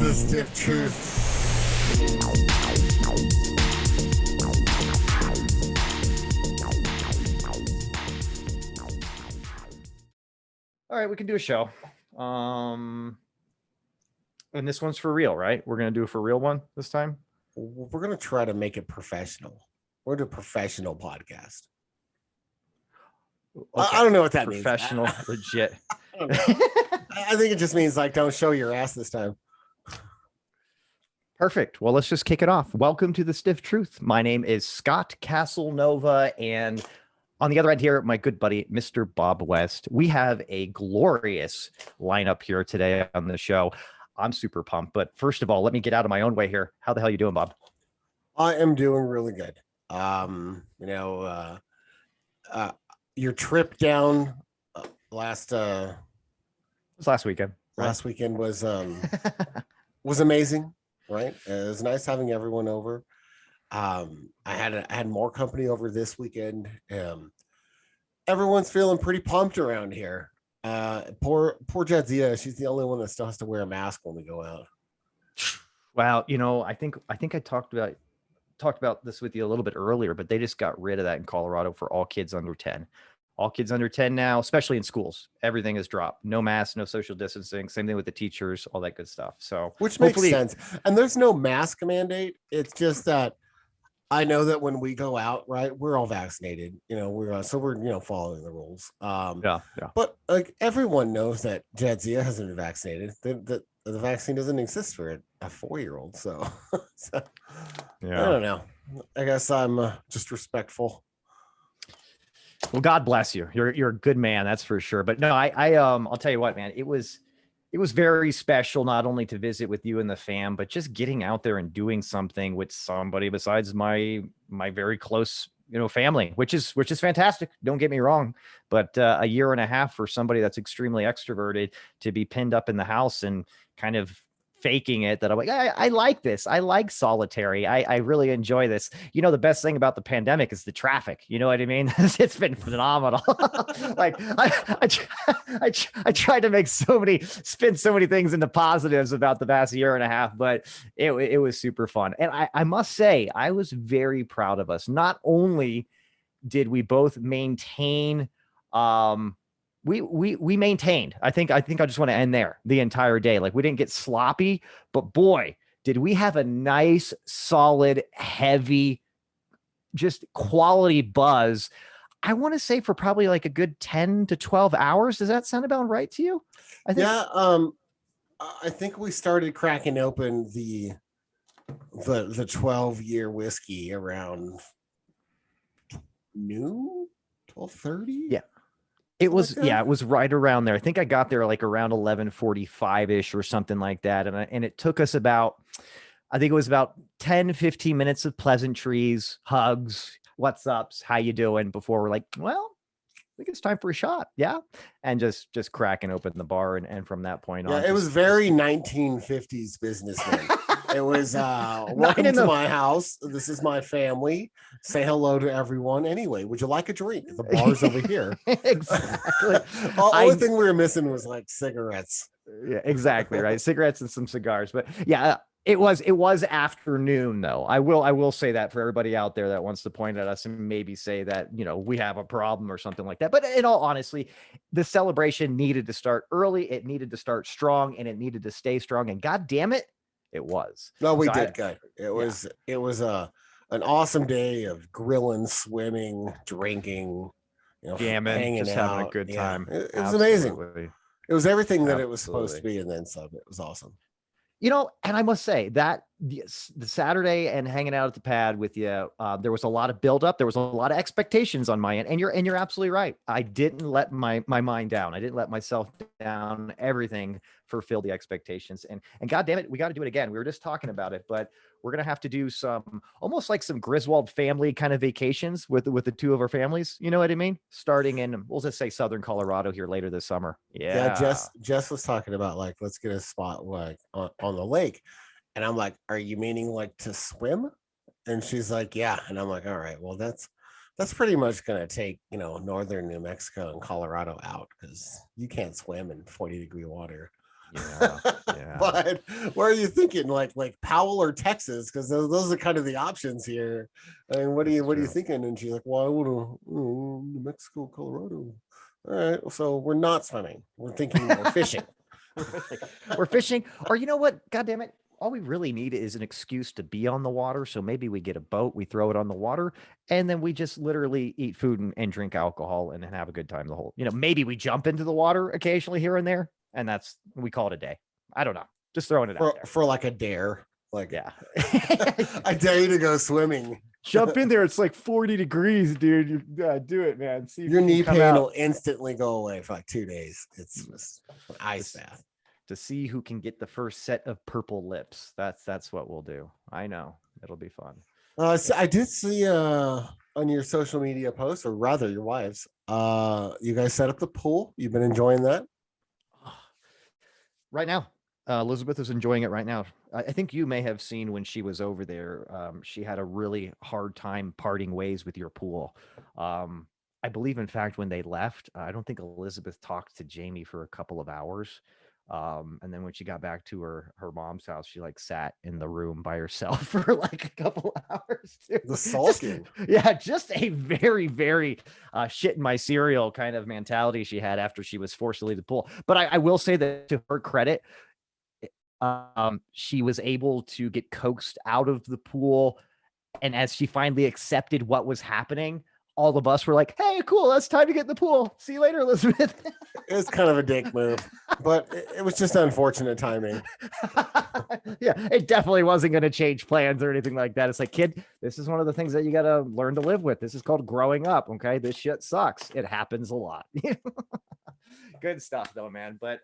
the Stiff Truth. All right, we can do a show. And this one's for real, right? We're gonna do a for real one this time. We're gonna try to make it professional. We're gonna do a professional podcast. Okay. I don't know what that professional, means. legit. I don't know. I think it just means like don't show your ass this time. Perfect. Well, let's just kick it off. Welcome to the Stiff Truth. My name is Scott Castelnova, and on the other end here, my good buddy, Mr. Bob West. We have a glorious lineup here today on the show. I'm super pumped, but first of all, let me get out of my own way here. How the hell you doing, Bob? I am doing really good. Your trip down last It was last weekend. Last weekend was amazing, right? It was nice having everyone over. I had more company over this weekend. Everyone's feeling pretty pumped around here. Poor Jadzia, she's the only one that still has to wear a mask when we go out. Well, I think I talked about this with you a little bit earlier, but they just got rid of that in Colorado for all kids under 10. All kids under 10 now, especially in schools, everything is dropped. No masks, no social distancing. Same thing with the teachers, all that good stuff. So, which makes sense. And there's no mask mandate. It's just that I know that when we go out, right, we're all vaccinated. We're following the rules. Yeah. But like everyone knows that Jadzia hasn't been vaccinated. The vaccine doesn't exist for a 4-year-old. So, yeah, I don't know. I guess I'm just respectful. Well, God bless you. You're a good man, that's for sure. But no, I'll tell you what, man, it was very special not only to visit with you and the fam, but just getting out there and doing something with somebody besides my very close, family, which is fantastic. Don't get me wrong, but a year and a half for somebody that's extremely extroverted to be pinned up in the house and kind of faking it that I'm like, I like this. I like solitary. I really enjoy this. The best thing about the pandemic is the traffic. You know what I mean? It's been phenomenal. Like I tried to spin so many things into positives about the past year and a half, but it was super fun. And I must say, I was very proud of us. Not only did we both maintain, we maintained. I think I just want to end there the entire day. Like we didn't get sloppy, but boy, did we have a nice, solid, heavy, just quality buzz. I want to say for probably like a good 10 to 12 hours. Does that sound about right to you? I think, I think we started cracking open the 12-year whiskey around noon, 12:30. Yeah. It was, it was right around there. I think I got there like around 11:45-ish or something like that. And it took us about 10, 15 minutes of pleasantries, hugs, what's ups, how you doing, before we're like, well, I think it's time for a shot. Yeah. And just cracking open the bar. And from that point on. Yeah, it was very 1950s businessman. It was welcome to my house. This is my family. Say hello to everyone. Anyway, would you like a drink? The bar's over here. Exactly. Only thing we were missing was like cigarettes. Yeah, exactly. Right. Cigarettes and some cigars. But yeah, it was afternoon though. I will say that for everybody out there that wants to point at us and maybe say that, we have a problem or something like that. But in all honesty, the celebration needed to start early. It needed to start strong and it needed to stay strong. And God damn it, it was. No, we did good. It was an awesome day of grilling, swimming, drinking, jamming, hanging just out. having a good time. It was amazing. It was everything that it was supposed to be, and then some. It was awesome. And I must say that the Saturday and hanging out at the pad with you, there was a lot of buildup. There was a lot of expectations on my end, and you're absolutely right. I didn't let my mind down. I didn't let myself down. Everything fulfilled the expectations, and God damn it, we got to do it again. We were just talking about it, but we're gonna have to do some almost like some Griswold family kind of vacations with the two of our families. You know what I mean? Starting in, we'll just say Southern Colorado here later this summer. Yeah. Jess was talking about like, let's get a spot like on the lake. And I'm like, are you meaning like to swim? And she's like, yeah. And I'm like, all right, well, that's pretty much going to take, northern New Mexico and Colorado out because you can't swim in 40-degree water. Yeah, yeah. But where are you thinking? Like Powell or Texas? Because those are kind of the options here. I mean, what are you thinking? And she's like, well, I want to New Mexico, Colorado. All right, so we're not swimming. We're thinking we're fishing. We're fishing, or you know what? God damn it. All we really need is an excuse to be on the water. So maybe we get a boat, we throw it on the water, and then we just literally eat food and drink alcohol and then have a good time the whole, maybe we jump into the water occasionally here and there, and we call it a day. I don't know. Just throwing it out there. For like a dare. Like, yeah. I dare you to go swimming. Jump in there. It's like 40 degrees, dude. You do it, man. See your knee pain will instantly go away for like 2 days. It's just an ice bath. To see who can get the first set of purple lips. That's what we'll do. I know it'll be fun. So I did see on your social media posts, or rather your wives, you guys set up the pool. You've been enjoying that? Right now. Elizabeth is enjoying it right now. I think you may have seen when she was over there, she had a really hard time parting ways with your pool. I believe, in fact, when they left, I don't think Elizabeth talked to Jamie for a couple of hours. And then when she got back to her mom's house, she like sat in the room by herself for like a couple hours too. The sulking. Just a very, very shit in my cereal kind of mentality she had after she was forced to leave the pool. But I will say that to her credit, she was able to get coaxed out of the pool. And as she finally accepted what was happening, all of us were like, hey, cool, it's time to get in the pool. See you later, Elizabeth. It was kind of a dick move, but it was just unfortunate timing. Yeah, it definitely wasn't going to change plans or anything like that. It's like, kid, this is one of the things that you got to learn to live with. This is called growing up, okay? This shit sucks. It happens a lot. Good stuff, though, man. But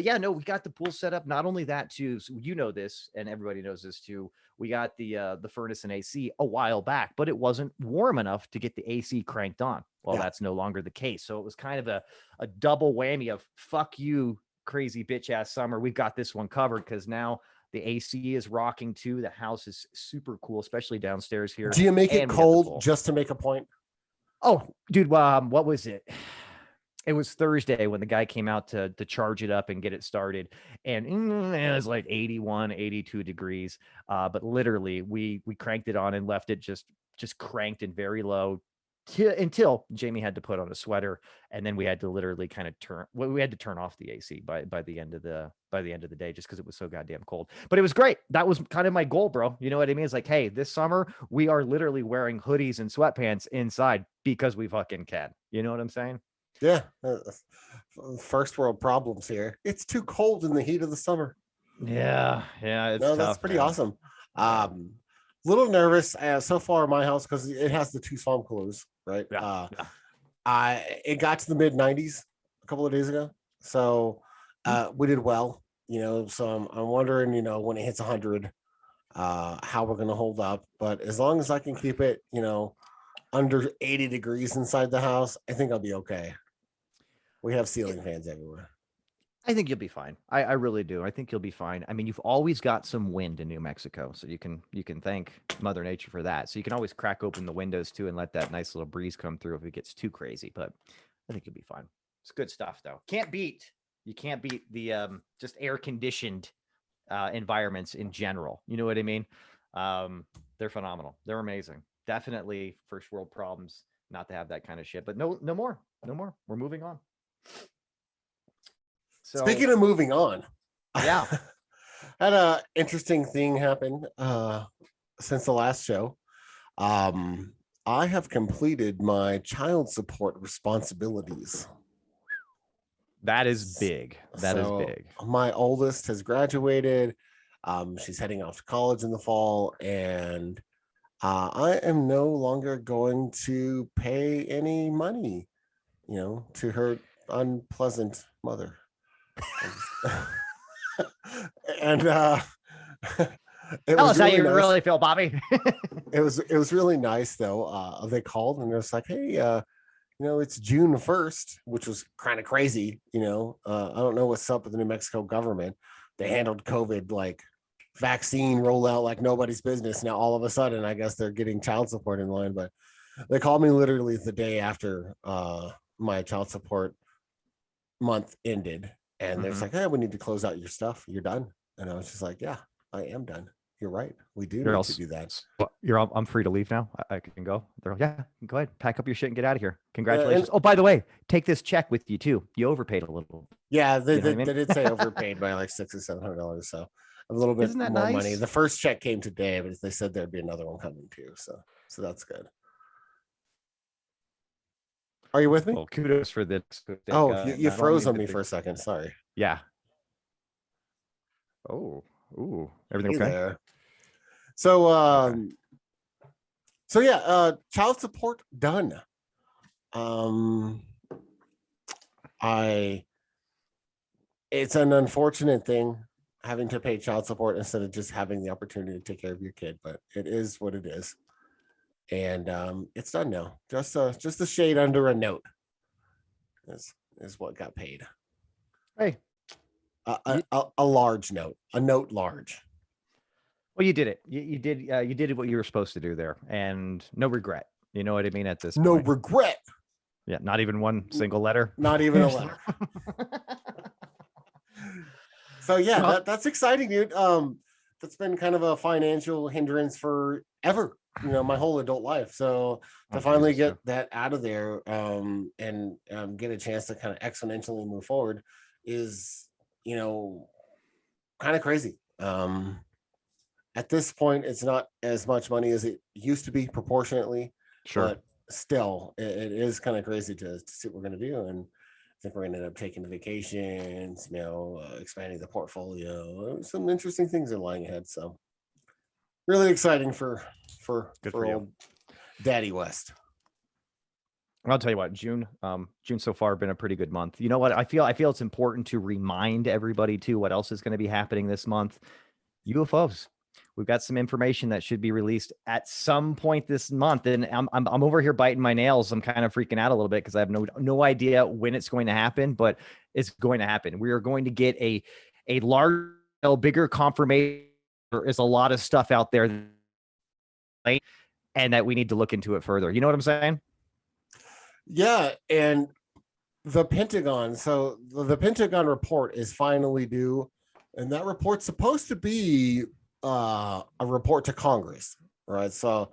yeah, no, we got the pool set up. Not only that, too, so this, and everybody knows this too. We got the furnace and AC a while back, but it wasn't warm enough to get the AC cranked on. Well, that's no longer the case. So it was kind of a double whammy of fuck you, crazy bitch ass summer. We've got this one covered because now the AC is rocking too. The house is super cool, especially downstairs here. Do you make it cold just to make a point? Oh, dude, what was it? It was Thursday when the guy came out to charge it up and get it started. And it was like 81, 82 degrees. But literally we cranked it on and left it just cranked and very low until Jamie had to put on a sweater. And then we had to literally kind of we had to turn off the AC by the end of the day, just because it was so goddamn cold. But it was great. That was kind of my goal, bro. You know what I mean? It's like, hey, this summer we are literally wearing hoodies and sweatpants inside because we fucking can. You know what I'm saying? Yeah, first world problems here. It's too cold in the heat of the summer. Yeah, it's tough, that's pretty man. Awesome. Little nervous so far in my house because it has the 2 swamp coolers, right? It got to the mid 90s a couple of days ago, so we did well, So I'm wondering, when it hits 100, how we're gonna hold up. But as long as I can keep it, under 80 degrees inside the house, I think I'll be okay. We have ceiling fans everywhere. I think you'll be fine. I really do. I think you'll be fine. I mean, you've always got some wind in New Mexico, so you can thank Mother Nature for that. So you can always crack open the windows too and let that nice little breeze come through if it gets too crazy. But I think you'll be fine. It's good stuff, though. You can't beat the just air conditioned environments in general. You know what I mean? They're phenomenal. They're amazing. Definitely first world problems not to have that kind of shit. But no more. We're moving on. So, speaking of moving on, yeah, had a interesting thing happen since the last show. I have completed my child support responsibilities. That is big. That is big. My oldest has graduated. She's heading off to college in the fall, and I am no longer going to pay any money, to her unpleasant mother. And tell us how you really feel, Bobby. It was really nice though. They called and it was like, hey, it's June 1st, which was kind of crazy. I don't know what's up with the New Mexico government. They handled COVID like vaccine rollout like nobody's business. Now all of a sudden, I guess they're getting child support in line. But they called me literally the day after my child support month ended. And they're just like, hey, we need to close out your stuff. You're done. And I was just like, yeah, I am done. You're right. We do need to do that. I'm free to leave now. I can go. They're like, yeah, go ahead, pack up your shit and get out of here. Congratulations. Oh, by the way, take this check with you too. You overpaid a little. Yeah, they did say overpaid by like $600 or $700. So a little bit more nice? money. The first check came today, but they said there'd be another one coming too. So that's good. Are you with me? Well, kudos for this. Oh, you froze on me for a second. Sorry. Yeah. Oh, ooh, everything okay? There. So, so yeah, child support done. It's an unfortunate thing having to pay child support instead of just having the opportunity to take care of your kid, but it is what it is. And it's done now. Just a shade under a note is what got paid. Hey, a large note, a note large. Well, you did it. You did what you were supposed to do there, and no regret. You know what I mean? At this no point. Regret. Yeah, not even one single letter. Not even a letter. So yeah, well, that's exciting, dude. That's been kind of a financial hindrance forever, my whole adult life. So to finally get that out of there, and get a chance to kind of exponentially move forward is, kind of crazy. At this point, it's not as much money as it used to be proportionately, but still, it is kind of crazy to see what we're going to do. And I think we're going to end up taking vacations, expanding the portfolio. Some interesting things are lying ahead. So really exciting for old Daddy West. I'll tell you what, June so far been a pretty good month. You know what? I feel it's important to remind everybody too what else is going to be happening this month. UFOs. We've got some information that should be released at some point this month, and I'm over here biting my nails. I'm kind of freaking out a little bit because I have no idea when it's going to happen, but it's going to happen. We are going to get a large, bigger confirmation. There is a lot of stuff out there, and that we need to look into it further. You know what I'm saying? Yeah, and the Pentagon. So the Pentagon report is finally due, and that report's supposed to be a report to Congress, right? So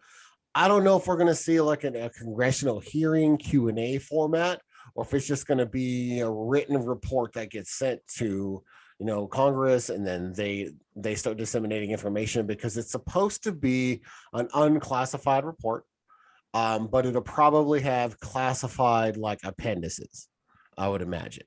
I don't know if we're going to see like a congressional hearing Q&A format, or if it's just going to be a written report that gets sent to Congress, and then they start disseminating information, because it's supposed to be an unclassified report, but it'll probably have classified like appendices, I would imagine.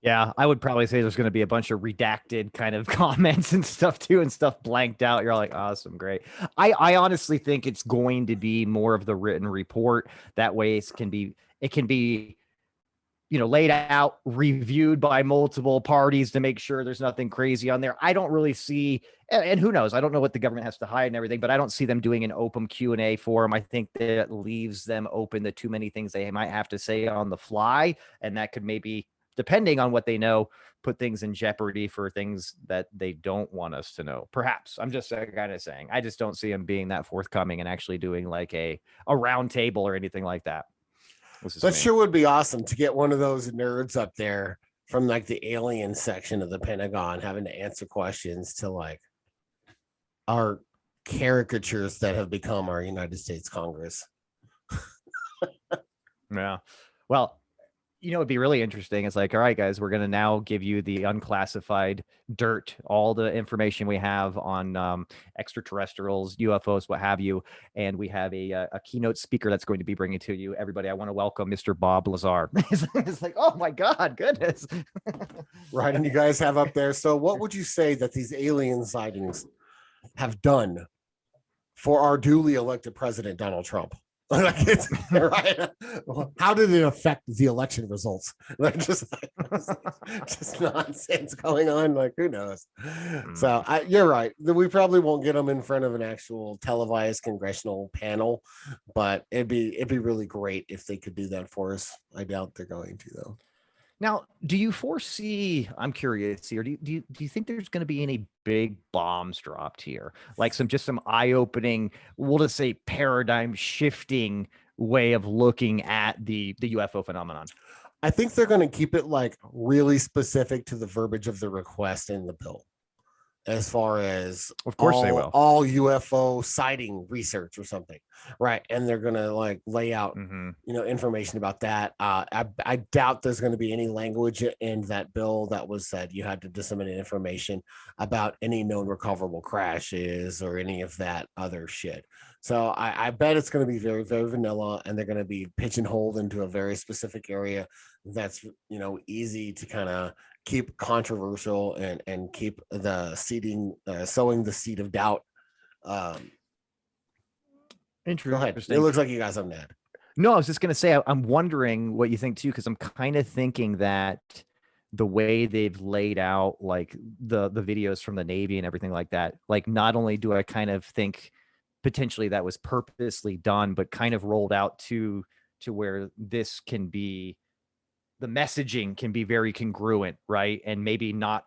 Yeah, I would probably say there's going to be a bunch of redacted kind of comments and stuff too, and stuff blanked out. You're like, awesome, great. I honestly think it's going to be more of the written report. That way it can be laid out, reviewed by multiple parties to make sure there's nothing crazy on there. I don't really see, and who knows, I don't know what the government has to hide and everything, but I don't see them doing an open Q&A forum. I think that leaves them open to too many things they might have to say on the fly, and that could maybe, depending on what they know, put things in jeopardy for things that they don't want us to know. Perhaps. I'm just kind of saying, I just don't see them being that forthcoming and actually doing like a round table or anything like that. That sure would be awesome to get one of those nerds up there from like the alien section of the Pentagon having to answer questions to like our caricatures that have become our United States Congress. Yeah. Well, it'd be really interesting. It's like, all right, guys, we're going to now give you the unclassified dirt, all the information we have on extraterrestrials, UFOs, what have you. And we have a keynote speaker that's going to be bringing to you. Everybody, I want to welcome Mr. Bob Lazar. It's like, oh my God, goodness. Right. And you guys have up there. So what would you say that these alien sightings have done for our duly elected president, Donald Trump? Right. How did it affect the election results? Like just nonsense going on. Like who knows? So you're right. We probably won't get them in front of an actual televised congressional panel, but it'd be really great if they could do that for us. I doubt they're going to though. Now, do you foresee, I'm curious here, do you think there's going to be any big bombs dropped here? Like some eye-opening, we'll just say paradigm shifting way of looking at the UFO phenomenon. I think they're going to keep it like really specific to the verbiage of the request in the bill, as far as of course they will all UFO sighting research or something, right? And they're going to like lay out, information about that. I doubt there's going to be any language in that bill that was said you had to disseminate information about any known recoverable crashes or any of that other shit. So I bet it's going to be very, very vanilla, and they're going to be pigeonholed into a very specific area that's, easy to kind of keep controversial and keep the sowing the seed of doubt. Interesting. Go ahead. It looks like you guys are mad. No, I was just going to say, I'm wondering what you think too, because I'm kind of thinking that the way they've laid out like the videos from the Navy and everything like that, like not only do I kind of think potentially that was purposely done, but kind of rolled out to where this can be, the messaging can be very congruent, right? And maybe not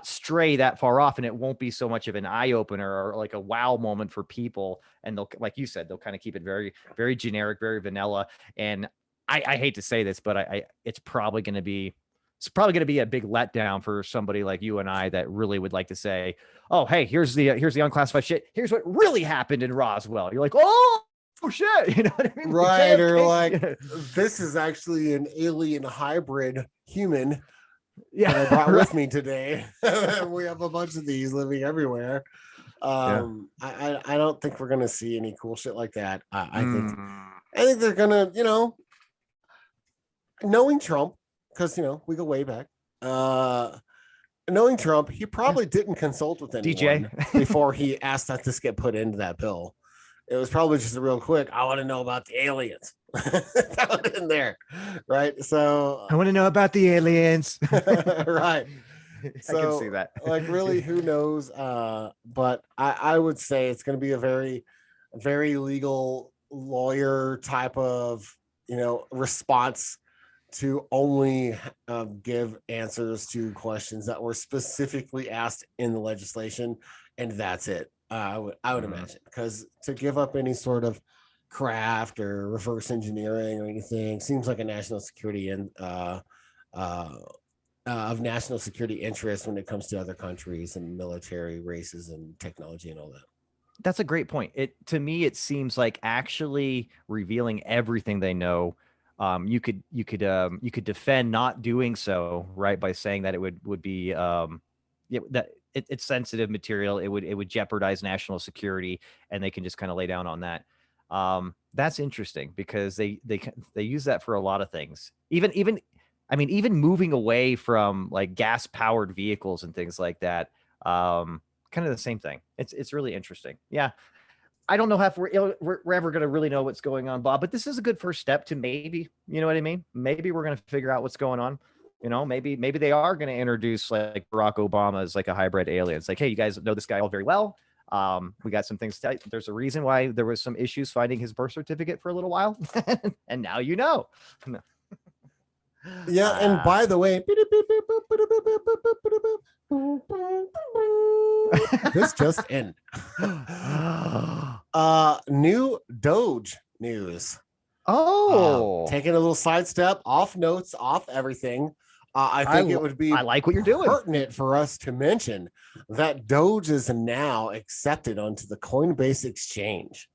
stray that far off, and it won't be so much of an eye opener or like a wow moment for people. And they'll, like you said, they'll kind of keep it very, very generic, very vanilla. And I hate to say this, but it's probably going to be a big letdown for somebody like you and I that really would like to say, oh, hey, here's the unclassified shit. Here's what really happened in Roswell. You're like, oh shit, you know what I mean? Right. Or like, this is actually an alien hybrid human. Yeah, I brought with me today. We have a bunch of these living everywhere. I don't think we're gonna see any cool shit like that. I think they're gonna, knowing Trump, because we go way back. Knowing Trump, he probably didn't consult with anyone before he asked that this get put into that bill. It was probably just a real quick, I want to know about the aliens. That in there, right? So I want to know about the aliens. Right. So, I can see that. Like, really, who knows? But I would say it's going to be a very, very legal lawyer type of, response to only give answers to questions that were specifically asked in the legislation, and that's it. I would imagine, because to give up any sort of craft or reverse engineering or anything seems like a national security and of national security interest when it comes to other countries and military races and technology and all that. That's a great point. To me, it seems like actually revealing everything they know. You could defend not doing so, right, by saying that it would be that it's sensitive material. It would jeopardize national security, and they can just kind of lay down on that. That's interesting, because they use that for a lot of things. Even moving away from like gas powered vehicles and things like that. Kind of the same thing. It's really interesting. Yeah. I don't know if we're ever going to really know what's going on, Bob, but this is a good first step to maybe, you know what I mean? Maybe we're going to figure out what's going on. Maybe they are going to introduce like Barack Obama as like a hybrid alien. It's like, hey, you guys know this guy all very well. We got some things. There's a reason why there was some issues finding his birth certificate for a little while. And now you know. Yeah. And by the way, this just ended. New Doge news. Taking a little sidestep, off notes, off everything. I think it would be I like what you're doing. Pertinent for us to mention that Doge is now accepted onto the Coinbase exchange.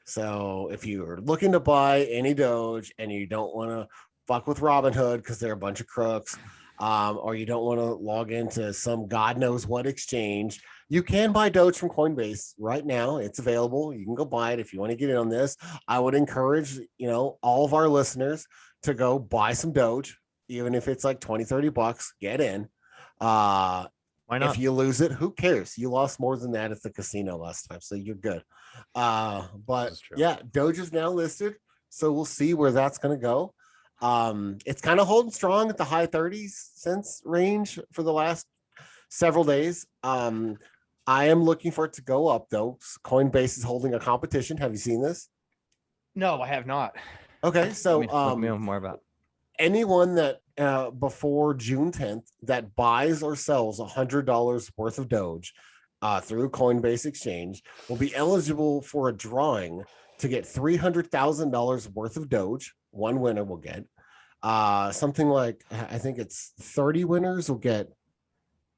So if you're looking to buy any Doge and you don't want to fuck with Robinhood because they're a bunch of crooks, or you don't want to log into some God knows what exchange, you can buy Doge from Coinbase right now. It's available. You can go buy it if you want to get in on this. I would encourage, all of our listeners to go buy some Doge, even if it's like $20-$30, get in. Why not? If you lose it, who cares? You lost more than that at the casino last time, so you're good. But yeah, Doge is now listed, so we'll see where that's going to go. It's kind of holding strong at the high 30s cents range for the last several days. I am looking for it to go up, though. Coinbase is holding a competition. Have you seen this? No, I have not. Okay, so more about anyone that before June 10th that buys or sells $100 worth of Doge through Coinbase Exchange will be eligible for a drawing to get $300,000 worth of Doge. One winner will get something like, I think it's 30 winners will get,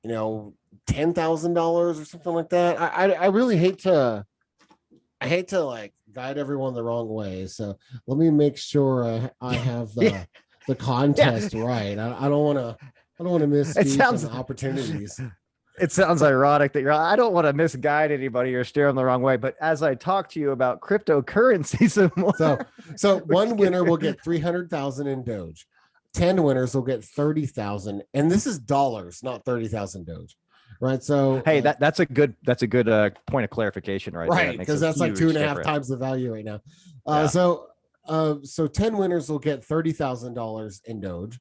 $10,000 or something like that. I really hate to like guide everyone the wrong way. So let me make sure I have the contest right. I don't want to miss opportunities. It sounds ironic that I don't want to misguide anybody or steer them the wrong way, but as I talk to you about cryptocurrency some more, so one winner will get 300,000 in Doge. 10 winners will get 30,000, and this is dollars, not 30,000 Doge, right? So hey, that's a good point of clarification, right? Because that's like 2.5 times the value right now. So 10 winners will get $30,000 in Doge,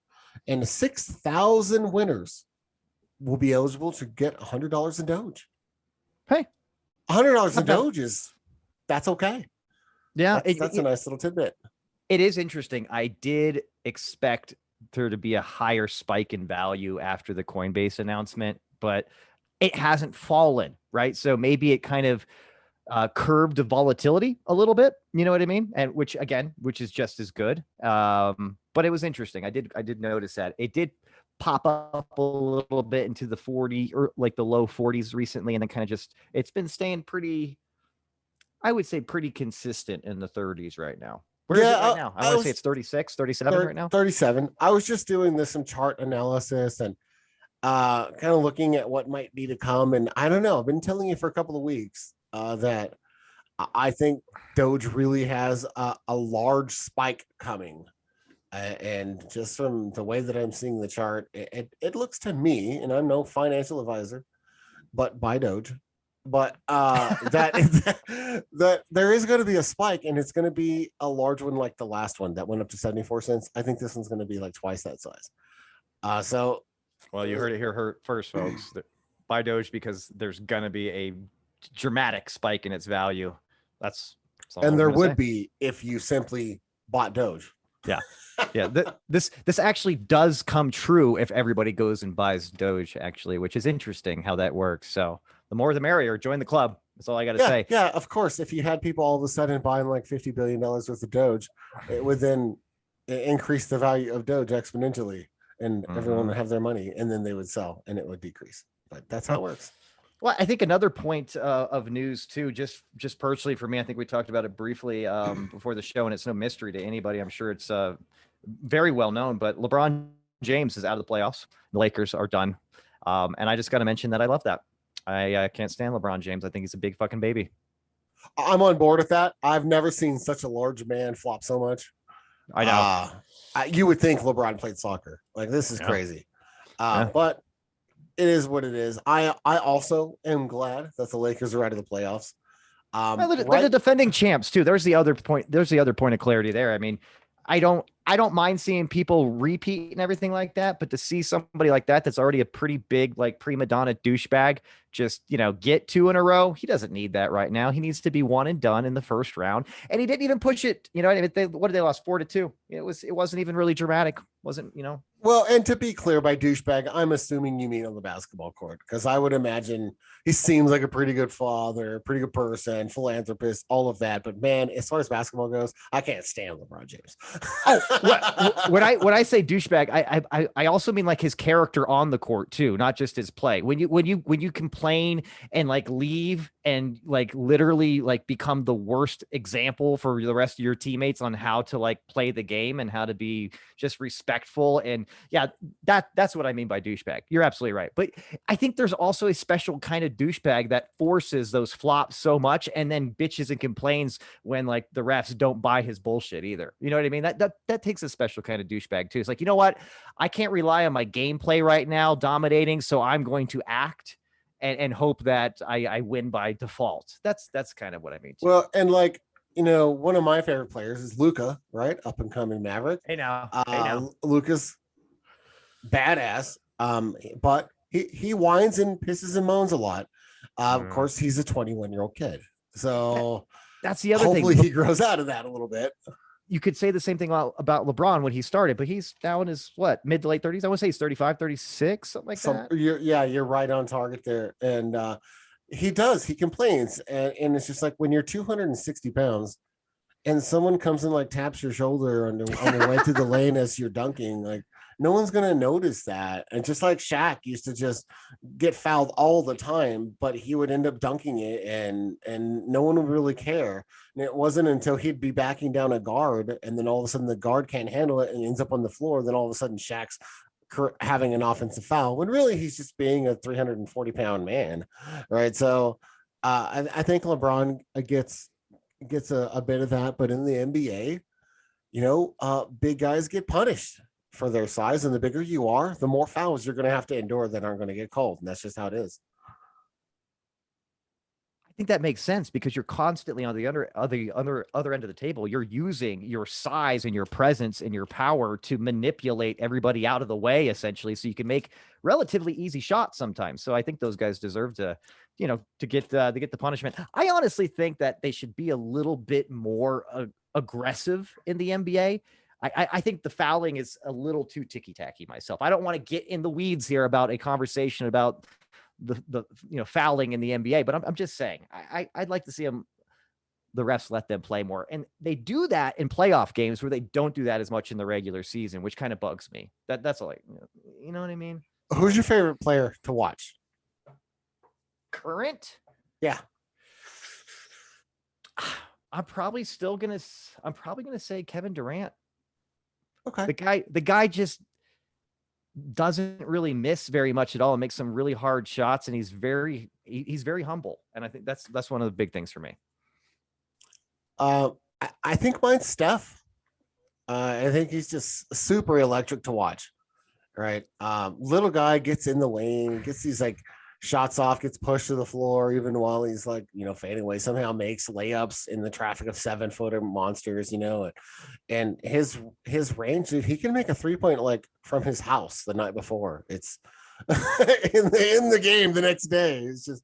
and 6,000 winners will be eligible to get $100 in Doge. Hey, $100 in Doge that's okay. Yeah, that's a nice little tidbit. It is interesting. I did expect there to be a higher spike in value after the Coinbase announcement, but it hasn't fallen, right? So maybe it kind of curbed the volatility a little bit. You know what I mean? And which is just as good. But it was interesting. I did notice that it did pop up a little bit into the 40 or like the low 40s recently, and then kind of it's been staying pretty, I would say pretty consistent in the 30s right now. Where is it right now? I want to say it's 36, 37 right now. 37. I was just doing some chart analysis and kind of looking at what might be to come. And I don't know, I've been telling you for a couple of weeks that I think Doge really has a large spike coming. And just from the way that I'm seeing the chart, it looks to me, and I'm no financial advisor, but buy Doge. But that there is going to be a spike, and it's going to be a large one like the last one that went up to 74 cents. I think this one's going to be like twice that size. Well, you heard it here first, folks. Buy Doge because there's going to be a dramatic spike in its value. That's and there would be if you simply bought Doge. Yeah. This actually does come true if everybody goes and buys Doge, actually, which is interesting how that works. So the more the merrier. Join the club. That's all I got to say. Yeah, of course. If you had people all of a sudden buying like $50 billion worth of Doge, it would then increase the value of Doge exponentially, and everyone would have their money, and then they would sell, and it would decrease. But that's how it works. Well, I think another point of news too, just personally for me, I think we talked about it briefly before the show, and it's no mystery to anybody. I'm sure it's very well known, but LeBron James is out of the playoffs. The Lakers are done. And I just got to mention that I love that. I can't stand LeBron James. I think he's a big fucking baby. I'm on board with that. I've never seen such a large man flop so much. I know. You would think LeBron played soccer. Like, this is crazy. But it is what it is. I also am glad that the Lakers are out of the playoffs. They're the defending champs too. There's the other point. There's the other point of clarity there. I mean, I don't mind seeing people repeat and everything like that, but to see somebody like that that's already a pretty big like prima donna douchebag just get 2 in a row, he doesn't need that right now. He needs to be one and done in the first round, and he didn't even push it. What did they lost 4-2? It wasn't even really dramatic. Wasn't. Well, and to be clear, by douchebag, I'm assuming you mean on the basketball court, because I would imagine he seems like a pretty good father, pretty good person, philanthropist, all of that. But man, as far as basketball goes, I can't stand LeBron James. When I say douchebag, I also mean like his character on the court too, not just his play. When you complain and like leave and like literally like become the worst example for the rest of your teammates on how to like play the game and how to be just respectful, and that's what I mean by douchebag. You're absolutely right. But I think there's also a special kind of douchebag that forces those flops so much and then bitches and complains when like the refs don't buy his bullshit either. You know what I mean? That takes a special kind of douchebag too. It's like, you know what? I can't rely on my gameplay right now dominating, so I'm going to act and hope that I win by default. That's kind of what I mean too. Well, and like, one of my favorite players is Luka, right? Up and coming Maverick. Hey now. Luka's badass. But he whines and pisses and moans a lot. Of course, he's a 21-year-old kid. So that's the other hopefully thing. He grows out of that a little bit. You could say the same thing about LeBron when he started, but he's now in his mid to late 30s. I want to say he's 35, 36, something like that. You're right on target there. And he complains. And it's just like when you're 260 pounds and someone comes and like taps your shoulder on the way through the lane as you're dunking, like no one's gonna notice that. And just like Shaq used to just get fouled all the time, but he would end up dunking it, and no one would really care. And it wasn't until he'd be backing down a guard, and then all of a sudden the guard can't handle it and ends up on the floor. Then all of a sudden Shaq's having an offensive foul when really he's just being a 340-pound man, right? So I think LeBron gets a bit of that, but in the NBA, big guys get punished for their size, and the bigger you are, the more fouls you're going to have to endure that aren't going to get called, and that's just how it is. I think that makes sense because you're constantly on the other end of the table. You're using your size and your presence and your power to manipulate everybody out of the way, essentially, so you can make relatively easy shots sometimes. So I think those guys deserve to get the punishment. I honestly think that they should be a little bit more aggressive in the NBA. I think the fouling is a little too ticky-tacky myself. I don't want to get in the weeds here about a conversation about the fouling in the NBA, but I'm just saying I'd like to see the refs let them play more, and they do that in playoff games where they don't do that as much in the regular season, which kind of bugs me. That's all. You know what I mean? Who's your favorite player to watch? Current? Yeah. I'm probably gonna say Kevin Durant. Okay. The guy just doesn't really miss very much at all and makes some really hard shots, and he's very humble, and I think that's one of the big things for me. I think mine's Steph. I think he's just super electric to watch, right? Little guy gets in the lane, gets these like shots off, gets pushed to the floor even while he's like fading away, somehow makes layups in the traffic of 7-footer monsters, and his range, dude, he can make a 3-point like from his house the night before. It's in the game the next day. It's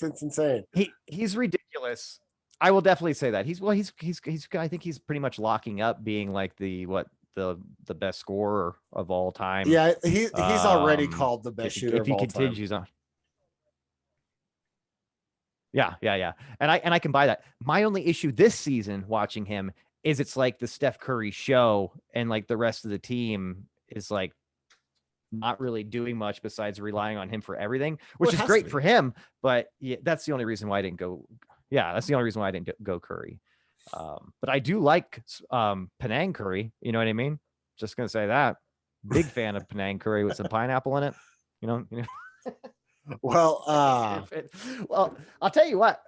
insane. He's ridiculous. I will definitely say that he's I think he's pretty much locking up being like the best scorer of all time. Yeah, he's already called the best shooter if he continues on. Yeah. And I can buy that. My only issue this season watching him is it's like the Steph Curry show, and like the rest of the team is like not really doing much besides relying on him for everything, which is great for him. But yeah, that's the only reason why I didn't go. Yeah, that's the only reason why I didn't go Curry. But I do like Penang curry. You know what I mean? Just gonna say that. Big fan of Penang curry with some pineapple in it. You know. Well, I'll tell you what.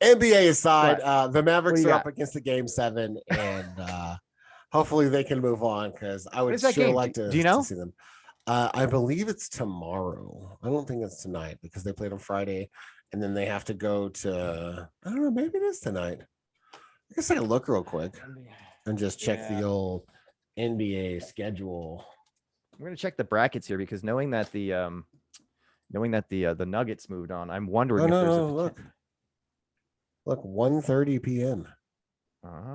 NBA aside, the Mavericks are up against the Game 7, and hopefully they can move on, because I would sure like to, to see them. I believe it's tomorrow. I don't think it's tonight, because they played on Friday, and then they have to go to, I don't know, maybe it is tonight. I guess I can look real quick and just check the old NBA schedule. I'm going to check the brackets here, because knowing that the Nuggets moved on, I'm wondering if there's a look, 1:30 p.m.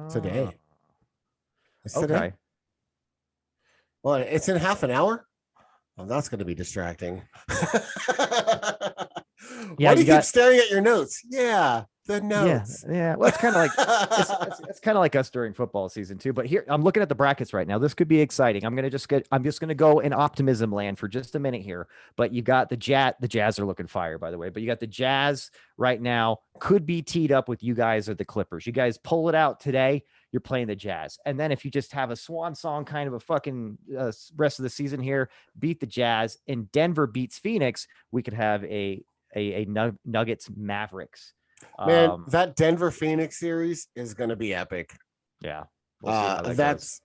today. It's today. Well, it's in half an hour. Well, that's going to be distracting. Why do you keep staring at your notes? Yeah, the notes. Yeah. Well, it's kind of like it's kind of like us during football season too. But here, I'm looking at the brackets right now. This could be exciting. I'm just gonna go in optimism land for just a minute here. But you got the Jazz. The Jazz are looking fire, by the way. But you got the Jazz right now. Could be teed up with you guys or the Clippers. You guys pull it out today, you're playing the Jazz. And then if you just have a swan song kind of a fucking rest of the season here, beat the Jazz, and Denver beats Phoenix, we could have a Nuggets Mavericks. Man, that Denver Phoenix series is going to be epic. Yeah. We'll that's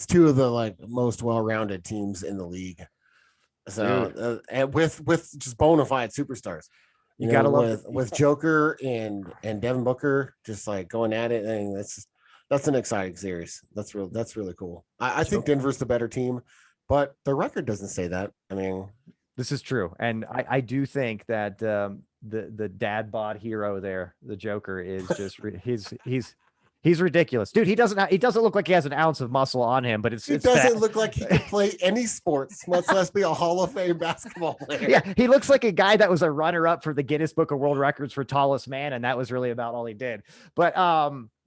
two of the like most well-rounded teams in the league. So and with just bona fide superstars. You gotta love with Joker and Devin Booker just like going at it, and that's an exciting series. That's really cool. I think Denver's the better team, but the record doesn't say that. I mean, this is true, and I do think that the dad bod hero there, the Joker, is just He's ridiculous, dude. He doesn't look like he has an ounce of muscle on him, but He doesn't look like he could play any sports, much less be a Hall of Fame basketball player. Yeah, he looks like a guy that was a runner-up for the Guinness Book of World Records for tallest man, and that was really about all he did. But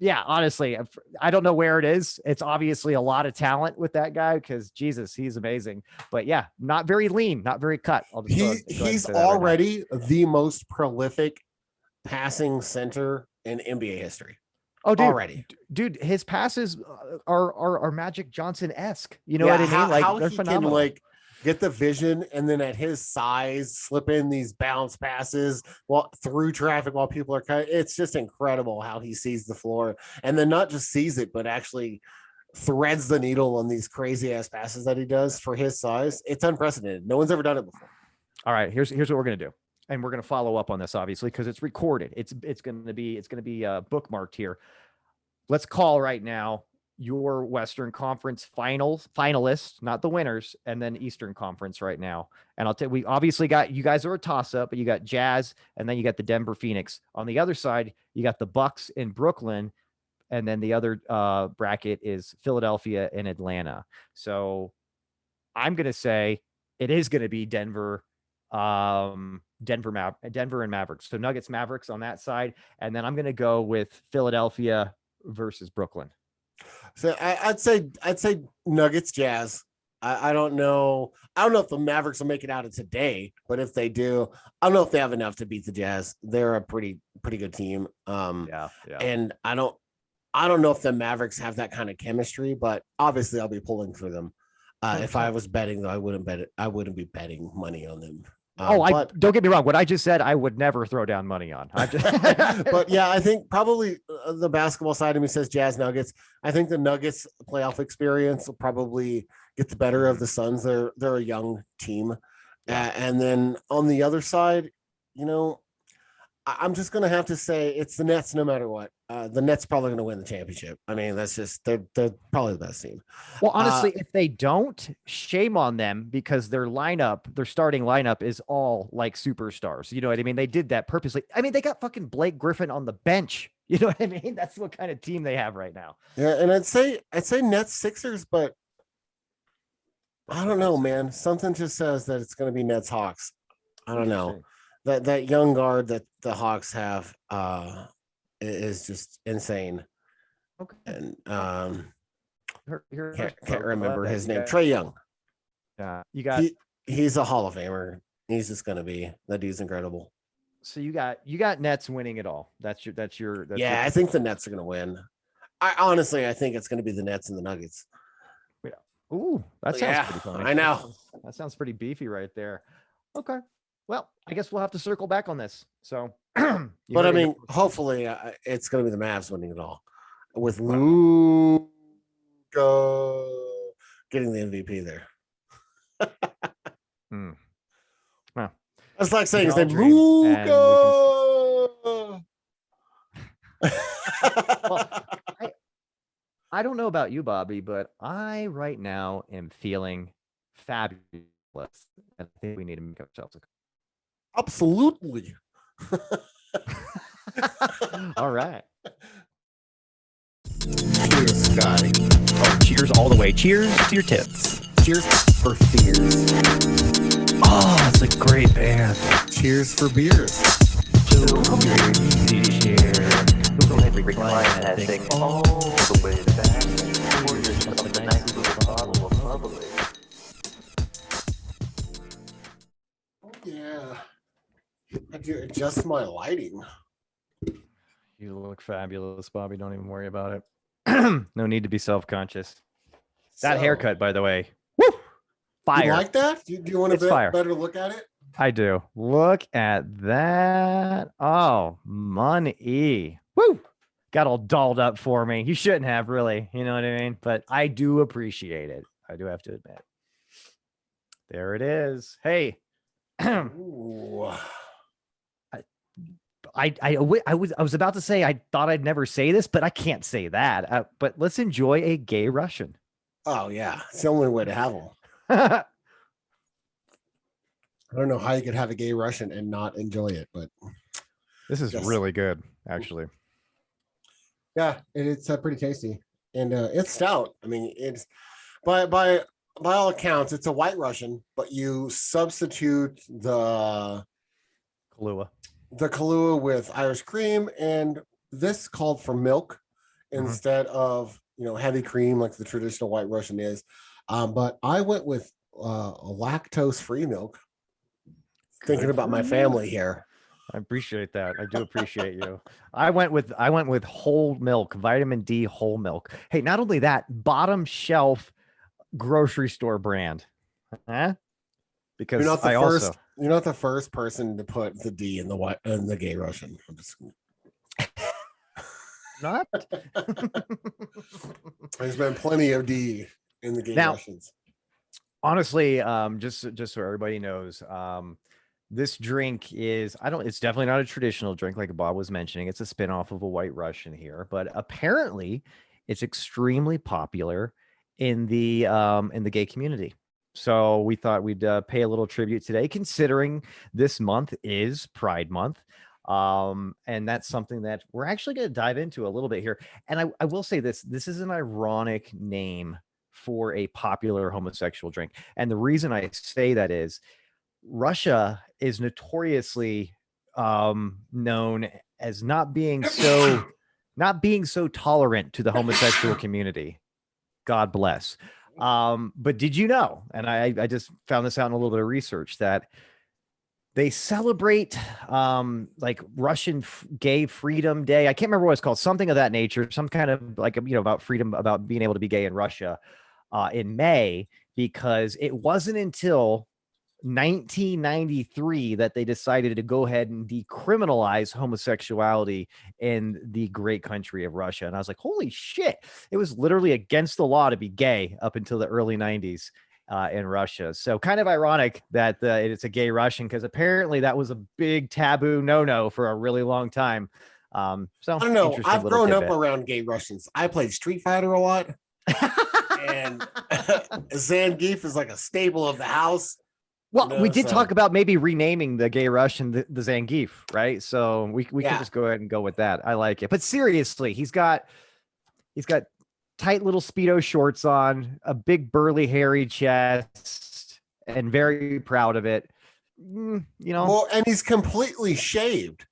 yeah, honestly, I don't know where it is. It's obviously a lot of talent with that guy because Jesus, he's amazing. But yeah, not very lean, not very cut. He's already the most prolific passing center in NBA history. Oh, dude, already, dude, his passes are Magic Johnson-esque. You know what I mean? Like they're phenomenal. Can, like, get the vision and then at his size slip in these bounce passes through traffic while people are cutting. It's just incredible how he sees the floor and then not just sees it, but actually threads the needle on these crazy ass passes that he does for his size. It's unprecedented. No one's ever done it before. All right, here's what we're gonna do. And we're going to follow up on this, obviously, because it's recorded. It's going to be bookmarked here. Let's call right now your Western Conference finalists, not the winners, and then Eastern Conference right now. And I'll tell you, we obviously got, you guys are a toss-up, but you got Jazz, and then you got the Denver Phoenix. On the other side, you got the Bucks in Brooklyn, and then the other bracket is Philadelphia and Atlanta. So I'm going to say it is going to be Denver and Mavericks. So Nuggets, Mavericks on that side, and then I'm going to go with Philadelphia versus Brooklyn. So I'd say Nuggets, Jazz. I don't know. I don't know if the Mavericks will make it out of today, but if they do, I don't know if they have enough to beat the Jazz. They're a pretty good team. Yeah. And I don't know if the Mavericks have that kind of chemistry, but obviously I'll be pulling for them. If I was betting, though, I wouldn't be betting money on them. Don't get me wrong. What I just said, I would never throw down money on. But yeah, I think probably the basketball side of me says Jazz, Nuggets. I think the Nuggets playoff experience will probably get the better of the Suns. They're a young team. And then on the other side, you know, I'm just going to have to say it's the Nets no matter what. The Nets probably going to win the championship. I mean, that's just, they're probably the best team. Well, honestly, if they don't, shame on them because their starting lineup is all like superstars. You know what I mean? They did that purposely. I mean, they got fucking Blake Griffin on the bench. You know what I mean? That's what kind of team they have right now. Yeah. And I'd say Nets, Sixers, but I don't know, man. Something just says that it's going to be Nets, Hawks. I don't know. That young guard that the Hawks have is just insane. Okay. And can't remember his name. Trae Young. Yeah, he's a Hall of Famer. He's just gonna be, that dude's incredible. So you got Nets winning it all. That's your I think the Nets are gonna win. I think it's gonna be the Nets and the Nuggets. Yeah. Ooh, that sounds pretty funny. I know. That sounds pretty beefy right there. Okay. Well, I guess we'll have to circle back on this. So, but I mean, hopefully it's going to be the Mavs winning it all with Luka getting the MVP there. Well, that's like saying his name, Luka. Well, I don't know about you, Bobby, but I right now am feeling fabulous. I think we need to make ourselves a absolutely. All right. Cheers, Scotty. Oh, cheers all the way. Cheers to your tits. Cheers for fears. Oh, it's a great band. Cheers for beers. Cheers. Recline that thing all the way back. Pour yourself a nice little bottle of bubbly. Yeah. I do adjust my lighting. You look fabulous, Bobby. Don't even worry about it. No need to be self-conscious. That haircut, by the way. Woo! Fire. You like that? Do you want a better look at it? I do. Look at that. Oh, money. Woo! Got all dolled up for me. You shouldn't have, really. You know what I mean? But I do appreciate it. I do have to admit. There it is. Hey. Ooh. I was about to say I thought I'd never say this, but I can't say that. But let's enjoy a gay Russian. Oh yeah, it's the only way to have them. I don't know how you could have a gay Russian and not enjoy it, but this is really good, actually. Yeah, it's pretty tasty, and it's stout. I mean, it's by all accounts, it's a White Russian, but you substitute Kahlua. the Kahlua with Irish cream, and this called for milk instead of heavy cream like the traditional White Russian is. But I went with lactose-free milk. Thinking about my family here. I appreciate that. I do appreciate you. I went with whole milk, vitamin D whole milk. Hey, not only that, bottom shelf grocery store brand. Huh? Because you're not the first person to put the D in the gay Russian. I'm just not. There's been plenty of D in the gay Russians. Honestly, just so everybody knows, this drink is it's definitely not a traditional drink like Bob was mentioning. It's a spinoff of a White Russian here, but apparently it's extremely popular in the gay community. So we thought we'd pay a little tribute today, considering this month is Pride Month. And that's something that we're actually going to dive into a little bit here. And I will say this is an ironic name for a popular homosexual drink. And the reason I say that is Russia is notoriously known as not being so tolerant to the homosexual community. God bless. But did you know, and I just found this out in a little bit of research, that they celebrate like Russian Gay Freedom Day. I can't remember what it's called, something of that nature, some kind of like, about freedom, about being able to be gay in Russia in May, because it wasn't until 1993 that they decided to go ahead and decriminalize homosexuality in the great country of Russia. And I was like, holy shit, it was literally against the law to be gay up until the early 90s in Russia. So kind of ironic that it's a gay Russian, because apparently that was a big taboo no for a really long time. So I don't know, I've grown up around gay Russians. I played Street Fighter a lot. And Zangief is like a staple of the house. Well, we did talk about maybe renaming the gay Russian the Zangief, right? So we can just go ahead and go with that. I like it. But seriously, he's got tight little Speedo shorts on, a big burly hairy chest, and very proud of it. Well, and he's completely shaved,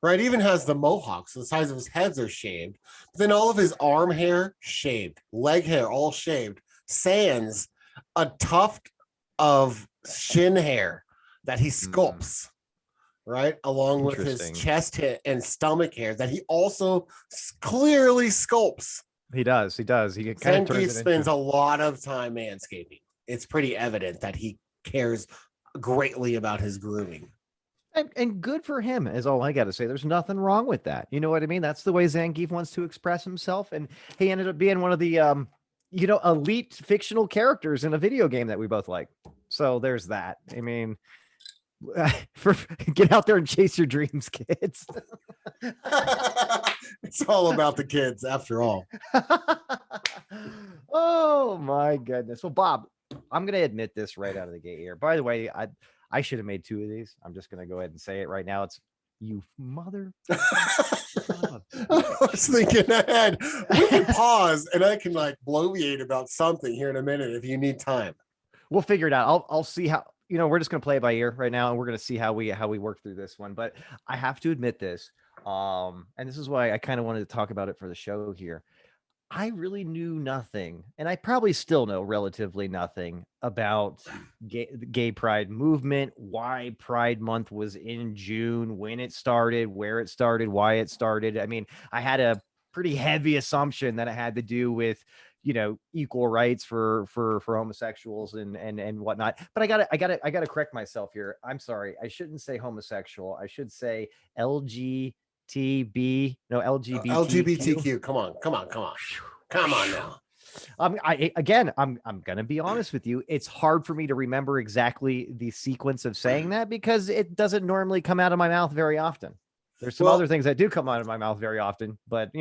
right? Even has the mohawks, so the sides of his heads are shaved. But then all of his arm hair shaved, leg hair all shaved, sans a tuft of shin hair that he sculpts, right, along with his chest hair and stomach hair that he also clearly sculpts. He does. He kind of spends a lot of time manscaping. It's pretty evident that he cares greatly about his grooming. And good for him is all I got to say. There's nothing wrong with that. You know what I mean? That's the way Zangief wants to express himself. And he ended up being one of the, elite fictional characters in a video game that we both like. So there's that. I mean, get out there and chase your dreams, kids. It's all about the kids after all. Oh my goodness. Well, Bob, I'm going to admit this right out of the gate here. By the way, I should have made 2 of these. I'm just going to go ahead and say it right now. It's you mother. I was thinking ahead. We can pause and I can bloviate about something here in a minute if you need time. We'll figure it out. I'll see how, we're just going to play it by ear right now, and we're going to see how we work through this one. But I have to admit this, and this is why I kind of wanted to talk about it for the show here. I really knew nothing, and I probably still know relatively nothing about the gay pride movement, why Pride Month was in June, when it started, where it started, why it started. I mean, I had a pretty heavy assumption that it had to do with, equal rights for homosexuals and whatnot. But I gotta correct myself here. I'm sorry. I shouldn't say homosexual. I should say LGBTQ. Come on now. I'm gonna be honest with you. It's hard for me to remember exactly the sequence of saying that, because it doesn't normally come out of my mouth very often. There's some other things that do come out of my mouth very often, but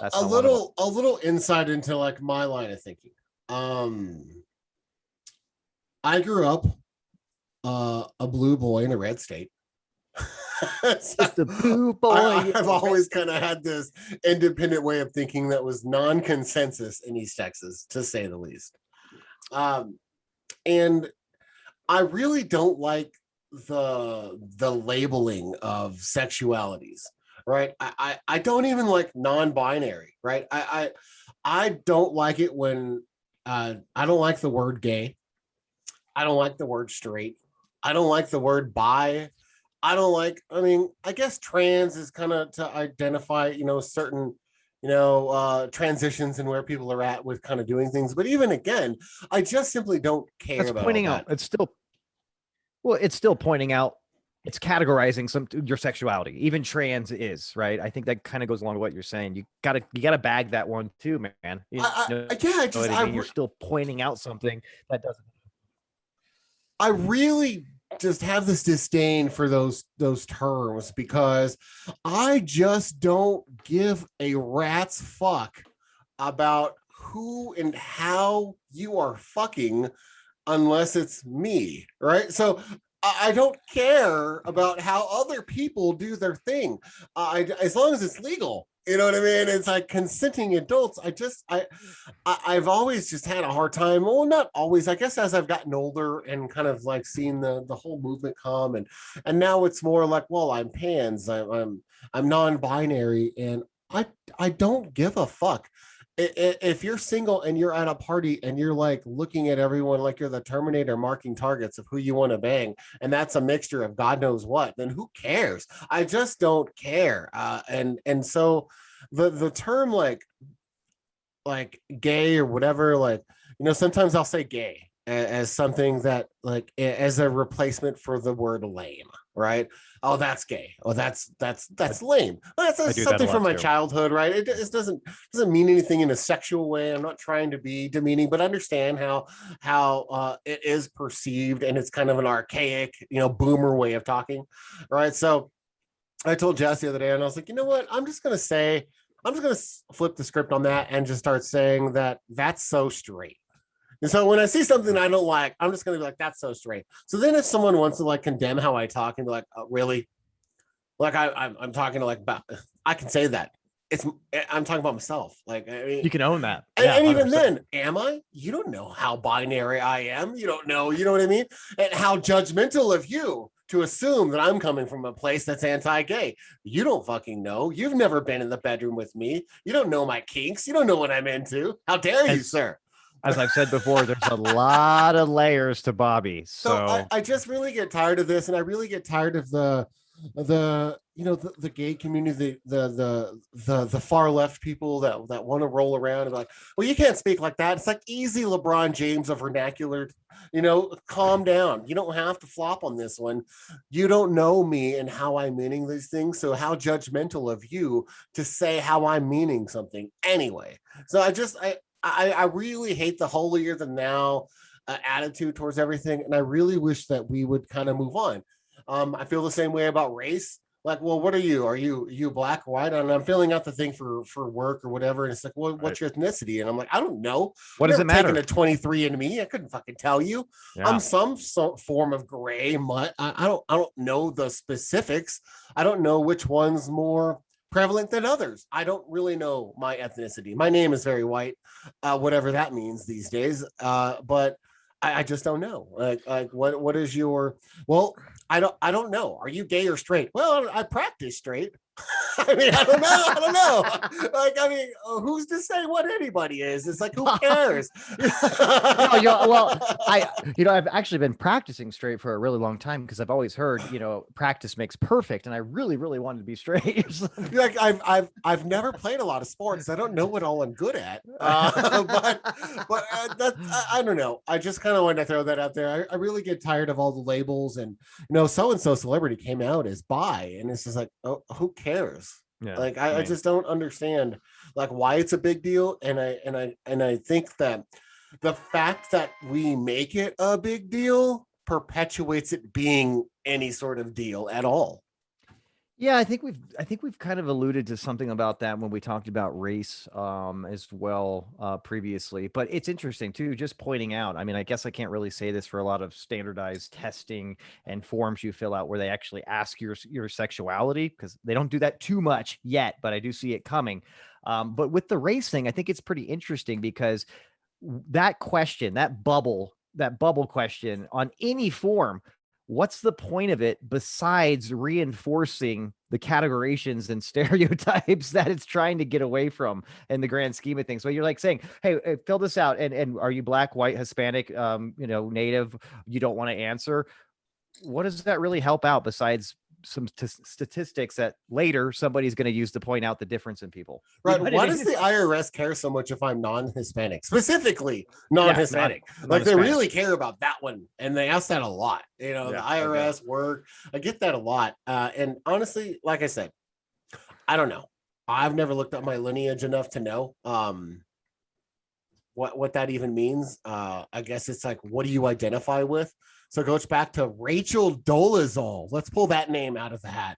that's a little insight into my line of thinking. I grew up a blue boy in a red state. It's the boo boy. I've always kind of had this independent way of thinking that was non-consensus in East Texas, to say the least. And I really don't like the labeling of sexualities, right? I don't even like non-binary, right? I don't like it when I don't like the word gay. I don't like the word straight. I don't like the word bi. I don't like, I mean, I guess trans is kind of to identify, certain, transitions and where people are at with kind of doing things. But even again, I just simply don't care That's about pointing all out. that. It's still pointing out. It's categorizing your sexuality. Even trans is, right. I think that kind of goes along with what you're saying. You gotta bag that one too, man. You're still pointing out something that doesn't. I really just have this disdain for those terms because I just don't give a rat's fuck about who and how you are fucking unless it's me, right? So I don't care about how other people do their thing, as long as it's legal. You know what I mean? It's like consenting adults. I've always just had a hard time. Well, not always. I guess as I've gotten older and kind of like seen the whole movement come, and now it's more like, well, I'm pans. I'm non-binary, and I don't give a fuck. If you're single and you're at a party and you're like looking at everyone like you're the Terminator marking targets of who you want to bang, and that's a mixture of God knows what, then who cares? I just don't care. And so the term like gay or whatever, like, sometimes I'll say gay as something that like as a replacement for the word lame, right? Oh, that's gay. Oh, that's lame. Well, that's something from my childhood, right? It doesn't mean anything in a sexual way. I'm not trying to be demeaning, but understand how it is perceived, and it's kind of an archaic, boomer way of talking, right? So I told Jess the other day, and I was like, you know what? I'm just gonna flip the script on that and just start saying that that's so straight. And so when I see something I don't like, I'm just going to be like, that's so straight. So then if someone wants to like condemn how I talk and be like, oh, really? Like I'm talking to like, about, I can say that. I'm talking about myself. Like, I mean, you can own that. And even then, am I? You don't know how binary I am. You don't know, you know what I mean? And how judgmental of you to assume that I'm coming from a place that's anti-gay. You don't fucking know. You've never been in the bedroom with me. You don't know my kinks. You don't know what I'm into. How dare you, sir? As I've said before, there's a lot of layers to Bobby. So I just really get tired of this, and I really get tired of the gay community, the far left people that want to roll around and be like, well, you can't speak like that. It's like easy LeBron James of vernacular. Calm down. You don't have to flop on this one. You don't know me and how I'm meaning these things. So how judgmental of you to say how I'm meaning something anyway. So I really hate the holier than thou attitude towards everything. And I really wish that we would kind of move on. I feel the same way about race. Like, well, what are you? Are you black or white? And I'm filling out the thing for work or whatever. And it's like, well, what's your ethnicity? And I'm like, I don't know. What does it matter? Taking a 23andMe, I couldn't fucking tell you. Yeah. I'm some form of gray. I don't know the specifics. I don't know which one's more prevalent than others. I don't really know my ethnicity. My name is very white, whatever that means these days. But I just don't know. Like what is your, well, I don't know. Are you gay or straight? Well, I practice straight. I mean, I don't know. Like, I mean, who's to say what anybody is? It's like, who cares? I've actually been practicing straight for a really long time because I've always heard, practice makes perfect, and I really, really wanted to be straight. Like, I've never played a lot of sports. I don't know what all I'm good at. But I don't know. I just kind of wanted to throw that out there. I really get tired of all the labels, and so and so celebrity came out as bi, and it's just like, oh, who cares? Yeah, like I just don't understand like why it's a big deal, and I think that the fact that we make it a big deal perpetuates it being any sort of deal at all. Yeah, I think we've kind of alluded to something about that when we talked about race as well previously. But it's interesting too, just pointing out. I mean, I guess I can't really say this for a lot of standardized testing and forms you fill out where they actually ask your sexuality, because they don't do that too much yet, but I do see it coming. But with the race thing, I think it's pretty interesting because that question, that bubble question on any form, what's the point of it besides reinforcing the categorizations and stereotypes that it's trying to get away from in the grand scheme of things? So you're like saying, hey, fill this out. And are you black, white, Hispanic, native? You don't want to answer. What does that really help out besides some statistics that later somebody's going to use to point out the difference in people? Right. Why does the IRS care so much if I'm non-Hispanic, specifically non-Hispanic? Like they really care about that one. And they ask that a lot, the IRS work. I get that a lot. And honestly, like I said, I don't know. I've never looked up my lineage enough to know what that even means. I guess it's like, what do you identify with? So it goes back to Rachel Dolezal. Let's pull that name out of the hat.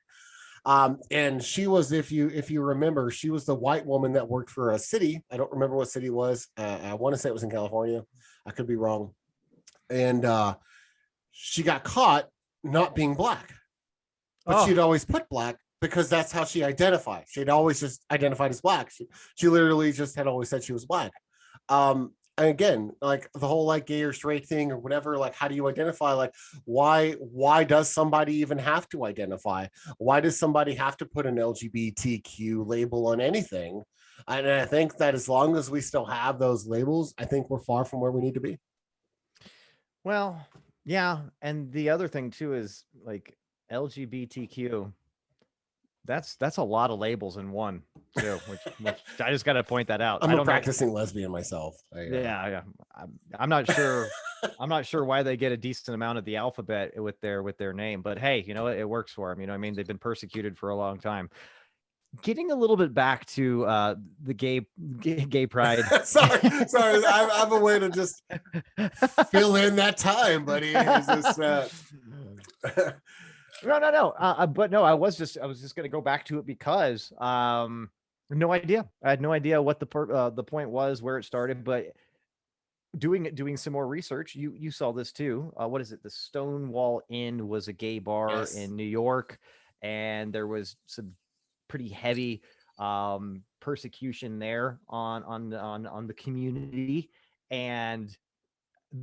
And she was, if you remember, she was the white woman that worked for a city. I don't remember what city it was. I want to say it was in California. I could be wrong. And she got caught not being black, but she'd always put black because that's how she identified. She'd always just identified as black. She literally just had always said she was black. And again, like the whole like gay or straight thing or whatever, like how do you identify? Like why does somebody even have to identify? Why does somebody have to put an LGBTQ label on anything? And I think that as long as we still have those labels, I think we're far from where we need to be. Well, yeah. And the other thing too is like LGBTQ. That's a lot of labels in one too, which I just got to point that out. I'm a practicing lesbian myself. Yeah. I'm not sure. I'm not sure why they get a decent amount of the alphabet with their name, but hey, it works for them. You know what I mean? They've been persecuted for a long time. Getting a little bit back to the gay pride. sorry. I have a way to just fill in that time, buddy. It's just, No. But no, I was just going to go back to it because no idea. I had no idea what the point was, where it started, but doing some more research, you saw this too. What is it? The Stonewall Inn was a gay bar in New York, and there was some pretty heavy persecution there on the community, and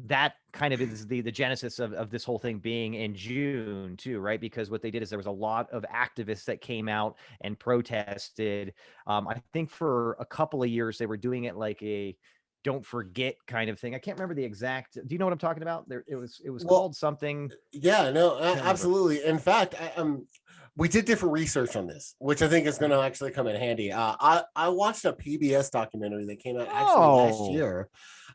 that kind of is the genesis of this whole thing being in June too, right? Because what they did is there was a lot of activists that came out and protested. I think for a couple of years they were doing it like a don't forget kind of thing. I can't remember the exact. Do you know what I'm talking about? It was called something. Yeah, no, absolutely. In fact, we did different research on this, which I think is going to actually come in handy. I watched a PBS documentary that came out actually last year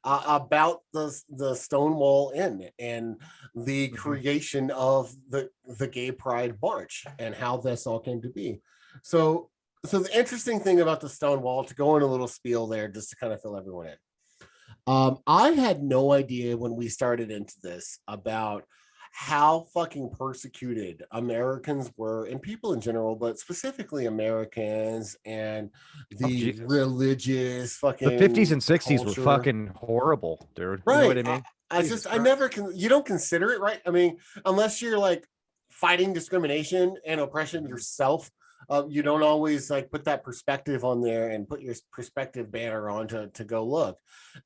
about the Stonewall Inn and the creation of the Gay Pride March and how this all came to be. So the interesting thing about the Stonewall, to go in a little spiel there, just to kind of fill everyone in. I had no idea when we started into this about how fucking persecuted Americans were, and people in general, but specifically Americans and the religious fucking. The 50s and 60s were fucking horrible, dude. Right. You know what I mean? I never can. You don't consider it, right? I mean, unless you're like fighting discrimination and oppression yourself. You don't always like put that perspective on there and put your perspective banner on to go look.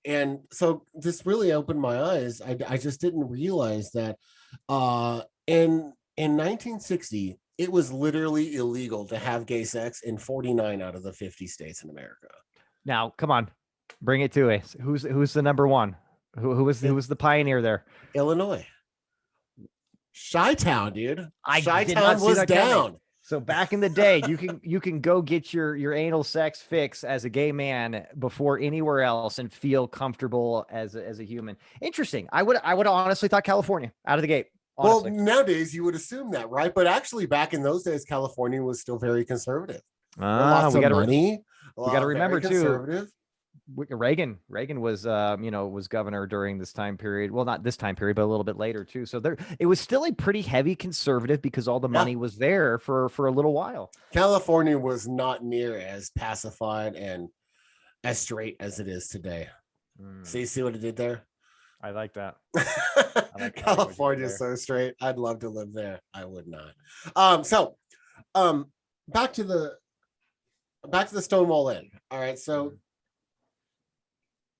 And so this really opened my eyes. I just didn't realize that in 1960, it was literally illegal to have gay sex in 49 out of the 50 states in America. Now, come on, bring it to us. Who's the number one? Who was the pioneer there? Illinois. Chi-Town, dude. Chi-Town was down. So back in the day, you can go get your anal sex fix as a gay man before anywhere else and feel comfortable as a human. Interesting. I would honestly thought California out of the gate. Honestly. Well, nowadays you would assume that, right? But actually, back in those days, California was still very conservative. We got to remember too. Reagan was was governor during this time period. Well, not this time period, but a little bit later too. So it was still a pretty heavy conservative because all the money was there for a little while. California was not near as pacified and as straight as it is today. See what it did there? I like that. California is so straight. I'd love to live there. I would not. Back to the Stonewall Inn. All right. So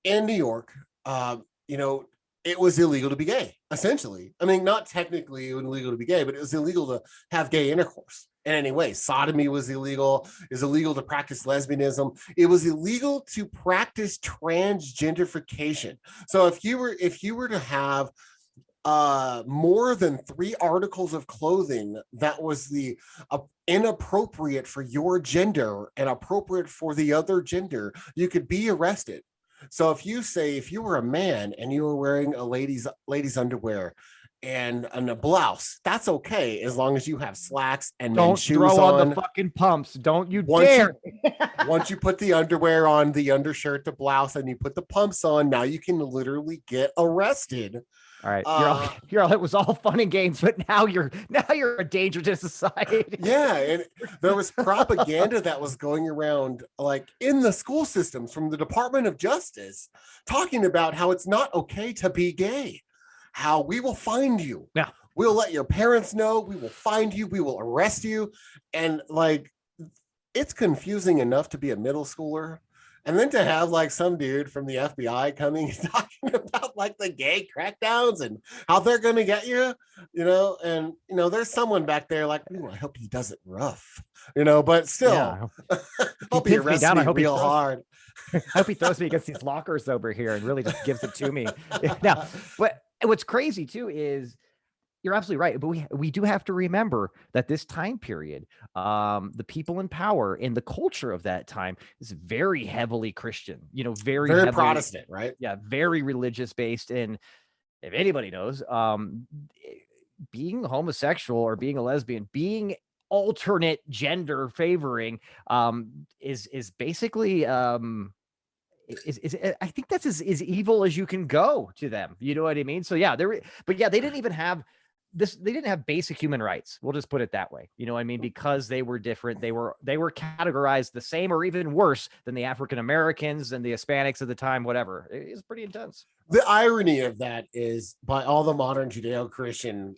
in New York, it was illegal to be gay, essentially. I mean, not technically illegal to be gay, but it was illegal to have gay intercourse in any way. Sodomy was illegal. It was illegal to practice lesbianism. It was illegal to practice transgenderification. So if you were to have more than 3 articles of clothing that was the inappropriate for your gender and appropriate for the other gender, you could be arrested. So if you were a man and you were wearing a ladies underwear and a blouse, that's okay as long as you have slacks and men's shoes on. Don't throw on the fucking pumps. Don't you dare. Once you put the underwear on, the undershirt, the blouse, and you put the pumps on, now you can literally get arrested. All right, it was all fun and games, but now you're a danger to society. Yeah, and there was propaganda that was going around, like in the school systems from the Department of Justice, talking about how it's not okay to be gay, how we will find you. Yeah, we'll let your parents know. We will find you. We will arrest you, and like, it's confusing enough to be a middle schooler. And then to have like some dude from the FBI coming and talking about like the gay crackdowns and how they're going to get you, and, there's someone back there like, I hope he does it rough, but still, yeah. hope he arrests me real hard. I hope he throws me against these lockers over here and really just gives it to me. Now, but what's crazy too is, you're absolutely right, but we do have to remember that this time period, the people in power and the culture of that time is very heavily Christian, very heavily, Protestant, right? Yeah, very religious based. And if anybody knows, being homosexual or being a lesbian, being alternate gender favoring, is basically I think that's as evil as you can go to them. You know what I mean? So yeah, they didn't even have this. They didn't have basic human rights. We'll just put it that way. You know what I mean? Because they were different. They were categorized the same or even worse than the African Americans and the Hispanics at the time, whatever. It's pretty intense. The irony of that is, by all the modern Judeo-Christian,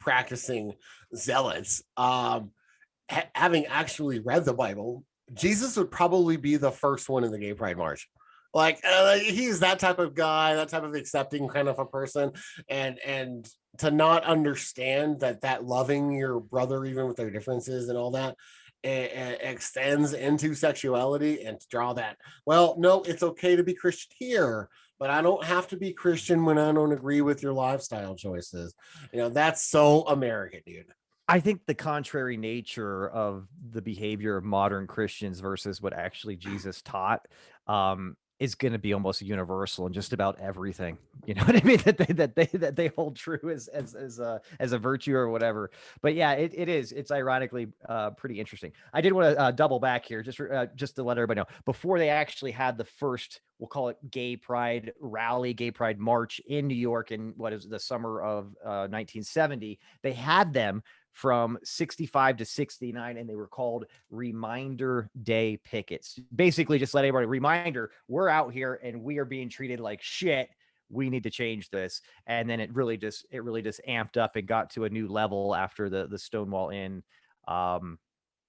practicing zealots, having actually read the Bible, Jesus would probably be the first one in the Gay Pride March. Like, he's that type of guy, that type of accepting kind of a person, and to not understand that loving your brother, even with their differences and all that, it extends into sexuality, and to draw that, well, no, it's okay to be Christian here, but I don't have to be Christian when I don't agree with your lifestyle choices. That's so American, dude. I think the contrary nature of the behavior of modern Christians versus what actually Jesus taught, is going to be almost universal in just about everything. You know what I mean? That they hold true as a virtue or whatever. But yeah, it's ironically pretty interesting. I did want to double back here just to let everybody know, before they actually had the first, we'll call it Gay Pride rally, Gay Pride March in New York in the summer of 1970, they had them from 65 to 69, and they were called Reminder Day pickets. Basically, just let everybody reminder, we're out here and we are being treated like shit. We need to change this. And then it really just amped up and got to a new level after the Stonewall Inn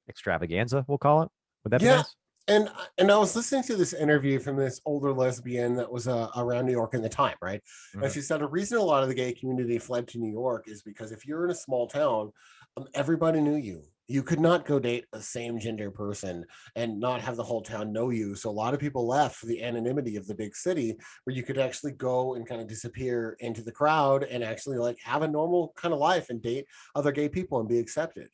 extravaganza, we'll call it. Would that be nice? And I was listening to this interview from this older lesbian that was around New York in the time, right? Mm-hmm. And she said a reason a lot of the gay community fled to New York is because if you're in a small town, everybody knew you. You could not go date a same gender person and not have the whole town know you. So a lot of people left for the anonymity of the big city, where you could actually go and kind of disappear into the crowd and actually like have a normal kind of life and date other gay people and be accepted.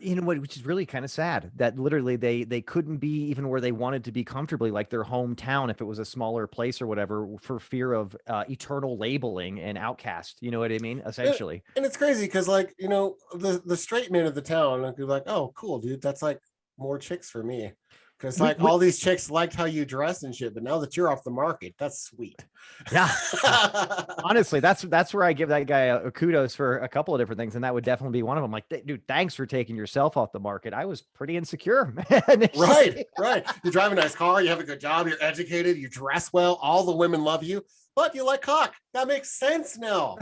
You know what, which is really kind of sad that literally they couldn't be even where they wanted to be comfortably, like their hometown, if it was a smaller place or whatever, for fear of eternal labeling and outcast. You know what I mean? Essentially. And it's crazy because, like, the straight men of the town would be like, oh, cool, dude, that's like more chicks for me. Because like all these chicks liked how you dress and shit, but now that you're off the market, that's sweet. Yeah. Honestly, that's where I give that guy a kudos for a couple of different things, and that would definitely be one of them. Like, dude, thanks for taking yourself off the market. I was pretty insecure, man. Right. You drive a nice car, you have a good job, you're educated, you dress well, all the women love you, but you like cock. That makes sense now.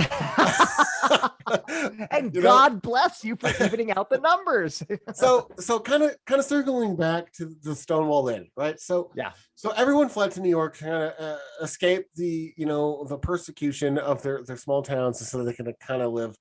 And God bless you for evening out the numbers. so kind of circling back to the Stonewall Inn, right? So yeah. So everyone fled to New York, kind of escape the the persecution of their small towns, so they can kind of live,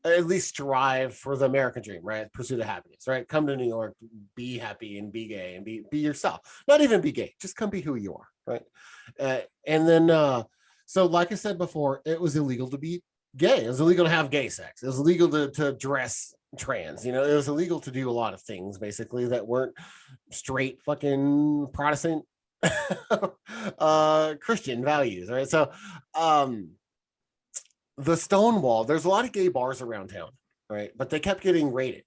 at least strive for the American dream, right? Pursuit of happiness, right? Come to New York, be happy and be gay and be yourself. Not even be gay, just come be who you are, right? And then so like I said before, it was illegal to be gay. It was illegal to have gay sex. It was illegal to dress trans. It was illegal to do a lot of things basically that weren't straight fucking Protestant Christian values, right? So the Stonewall, there's a lot of gay bars around town, right? But they kept getting raided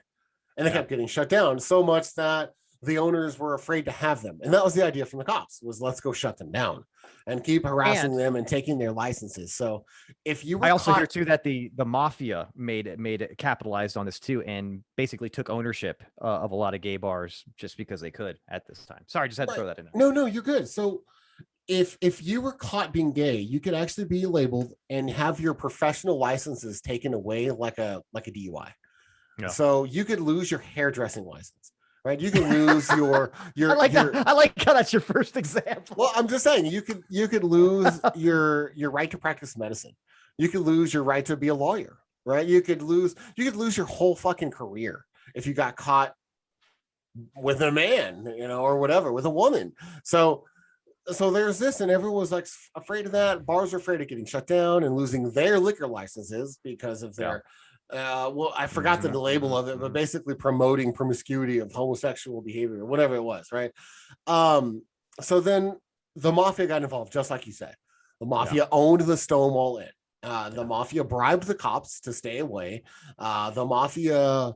and they kept getting shut down so much that the owners were afraid to have them. And that was the idea from the cops, was let's go shut them down and keep harassing them and taking their licenses. So if you were I also hear too that the mafia made it capitalized on this too, and basically took ownership of a lot of gay bars just because they could at this time. Sorry, just had to throw that in there. No, you're good. So if you were caught being gay, you could actually be labeled and have your professional licenses taken away like a DUI. Yeah. So you could lose your hairdressing license. Right, you can lose your. I like how that's your first example. Well, I'm just saying you could lose your right to practice medicine. You could lose your right to be a lawyer. Right, you could lose your whole fucking career if you got caught with a man, or whatever, with a woman. So there's this, and everyone was like afraid of that. Bars are afraid of getting shut down and losing their liquor licenses because of their. Well, I forgot the label of it, but basically promoting promiscuity of homosexual behavior or whatever it was, right? So then the mafia got involved, just like you said. The mafia owned the Stonewall Inn. The mafia bribed the cops to stay away. The mafia,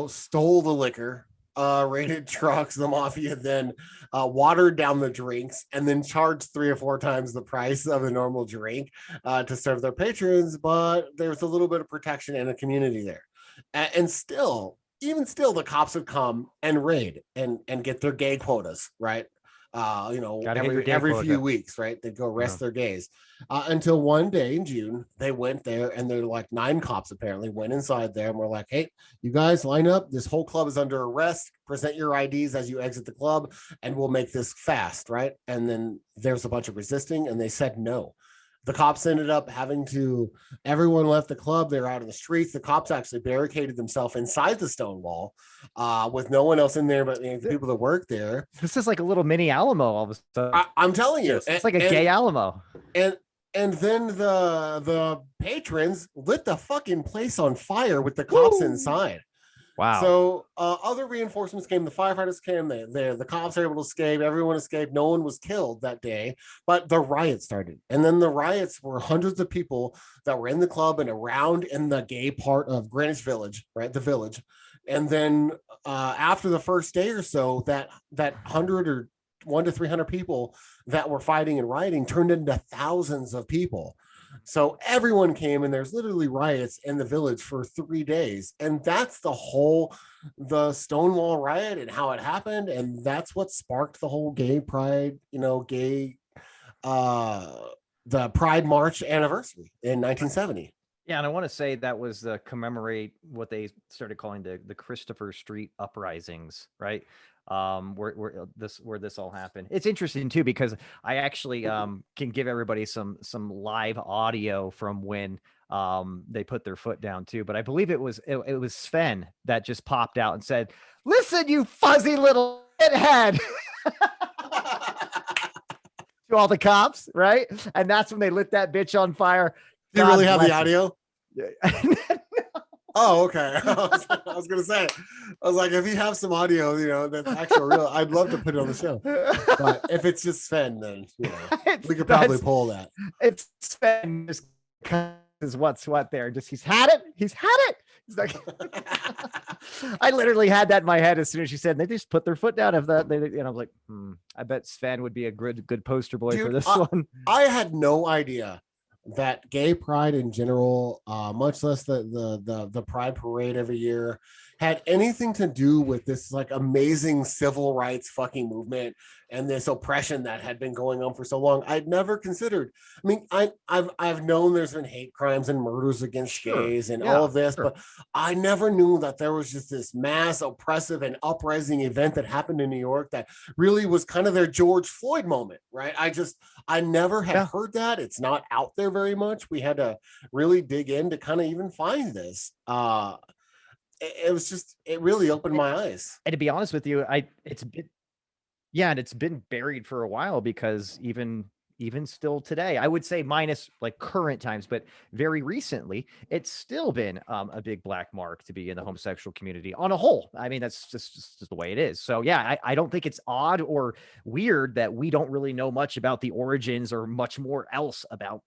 stole the liquor, raided trucks. The mafia then watered down the drinks and then charged 3 or 4 times the price of a normal drink to serve their patrons. But there's a little bit of protection and a community there. And even still, the cops would come and raid and get their gay quotas, right? Every few weeks, right? They'd go arrest their gays until one day in June, they went there and they're like 9 cops apparently went inside there and were like, hey, you guys line up. This whole club is under arrest. Present your IDs as you exit the club and we'll make this fast, right? And then there's a bunch of resisting and they said no. The cops ended up everyone left the club. They're out in the streets. The cops actually barricaded themselves inside the Stonewall with no one else in there but the people that work there. This is like a little mini Alamo all of a sudden. I'm telling you. It's like a gay Alamo. And then the patrons lit the fucking place on fire with the cops inside. Wow. So other reinforcements came. The firefighters came. The cops were able to escape. Everyone escaped. No one was killed that day. But the riot started. And then the riots were hundreds of people that were in the club and around in the gay part of Greenwich Village, right? The village. And then after the first day or so, that 100 or 100 to 300 people that were fighting and rioting turned into thousands of people. So everyone came and there's literally riots in the village for 3 days. And that's the Stonewall riot and how it happened. And that's what sparked the whole gay pride, the Pride March anniversary in 1970. Yeah, and I want to say that was to commemorate what they started calling the Christopher Street uprisings, right? Where this all happened. It's interesting too because I actually can give everybody some live audio from when they put their foot down too. But I believe it was Sven that just popped out and said, "Listen, you fuzzy little shithead." To all the cops, right? And that's when they lit that bitch on fire. Do you really have the audio? Oh, okay. I was gonna say, I was like, if you have some audio, that's actually real, I'd love to put it on the show. But if it's just Sven, then we could probably pull that. It's Sven is what's what there. Just he's had it. He's like, I literally had that in my head as soon as she said, they just put their foot down. If that, and I was like, I bet Sven would be a good poster boy for this one. I had no idea that gay pride in general, much less the pride parade every year, had anything to do with this like amazing civil rights fucking movement and this oppression that had been going on for so long. I'd never considered. I mean, I've known there's been hate crimes and murders against gays and all of this, but I never knew that there was just this mass oppressive and uprising event that happened in New York that really was kind of their George Floyd moment, right? I never had heard that. It's not out there very much. We had to really dig in to kind of even find this. It really opened my eyes. And to be honest with you, it's been buried for a while, because even still today, I would say minus like current times, but very recently, it's still been a big black mark to be in the homosexual community on a whole. I mean, that's just the way it is. So yeah, I don't think it's odd or weird that we don't really know much about the origins or much more else about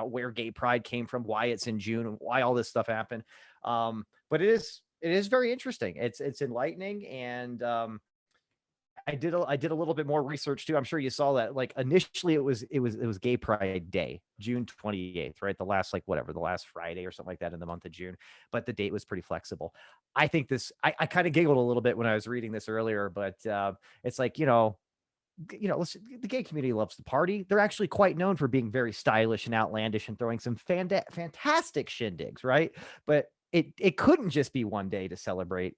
where gay pride came from, why it's in June, and why all this stuff happened. But it is very interesting. It's enlightening, and I did a little bit more research too. I'm sure you saw that. Like initially, it was Gay Pride Day, June 28th, right? The last Friday or something like that in the month of June. But the date was pretty flexible. I think I kind of giggled a little bit when I was reading this earlier, but it's like, listen, the gay community loves to party. They're actually quite known for being very stylish and outlandish and throwing some fantastic shindigs, right? But it couldn't just be one day to celebrate,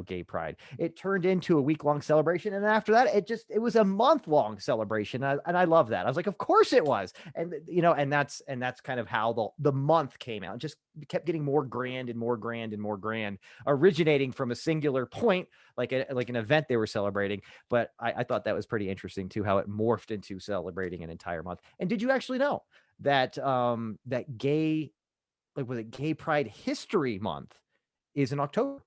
gay pride. It turned into a week-long celebration. And after that, it was a month-long celebration. And I love that. I was like, of course it was. And, and that's kind of how the month came out. It just kept getting more grand and more grand and more grand, originating from a singular point, like an event they were celebrating. But I thought that was pretty interesting too, how it morphed into celebrating an entire month. And did you actually know that, Gay Pride History Month is in October,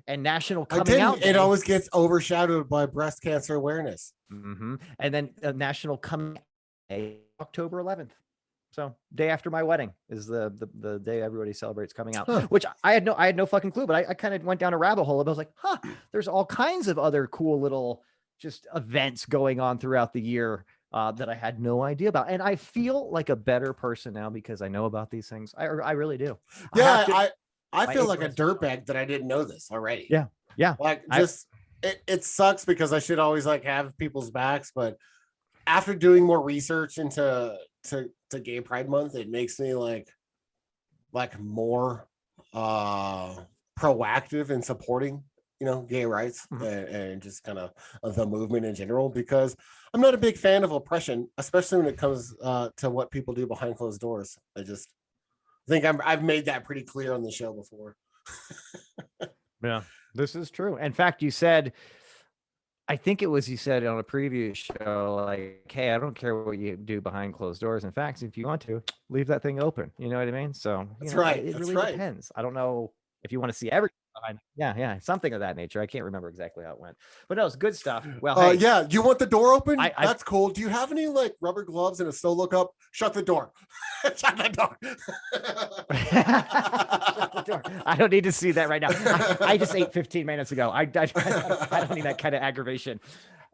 and National Coming Out Day. It always gets overshadowed by breast cancer awareness. Mm-hmm. And then National Coming Out Day, October 11th. So day after my wedding is the day everybody celebrates coming out, which I had no fucking clue, but I kind of went down a rabbit hole. I was like, there's all kinds of other cool little just events going on throughout the year that I had no idea about. And I feel like a better person now because I know about these things. I really do. Yeah, I feel like a dirtbag that I didn't know this already. Yeah. Like it sucks because I should always like have people's backs, but after doing more research into Gay Pride Month, it makes me like more proactive in supporting gay rights and just kind of the movement in general, because I'm not a big fan of oppression, especially when it comes to what people do behind closed doors. I think I've made that pretty clear on the show before. Yeah, this is true. In fact, you said on a previous show, like, hey, I don't care what you do behind closed doors. In fact, if you want to, leave that thing open. You know what I mean? So that's right. It really depends. I don't know if you want to see everything. Yeah, something of that nature. I can't remember exactly how it went, but no, it's good stuff. Well, hey, yeah, you want the door open? That's cool. Do you have any like rubber gloves and a solo cup? Shut the door. Shut the door. Shut the door. I don't need to see that right now. I just ate 15 minutes ago. I don't need that kind of aggravation.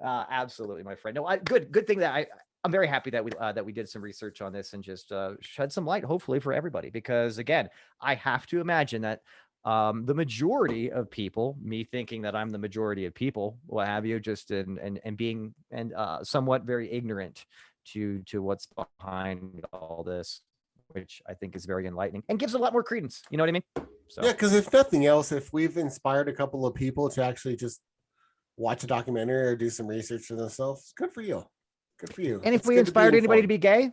Absolutely, my friend. No, good thing that I'm very happy that we did some research on this and just shed some light, hopefully, for everybody. Because again, I have to imagine that the majority of people, me thinking that I'm the majority of people, what have you, just and being somewhat very ignorant to what's behind all this, which I think is very enlightening and gives a lot more credence. You know what I mean? So yeah, because if nothing else, if we've inspired a couple of people to actually just watch a documentary or do some research for themselves, good for you. Good for you. And if we inspired anybody to be gay,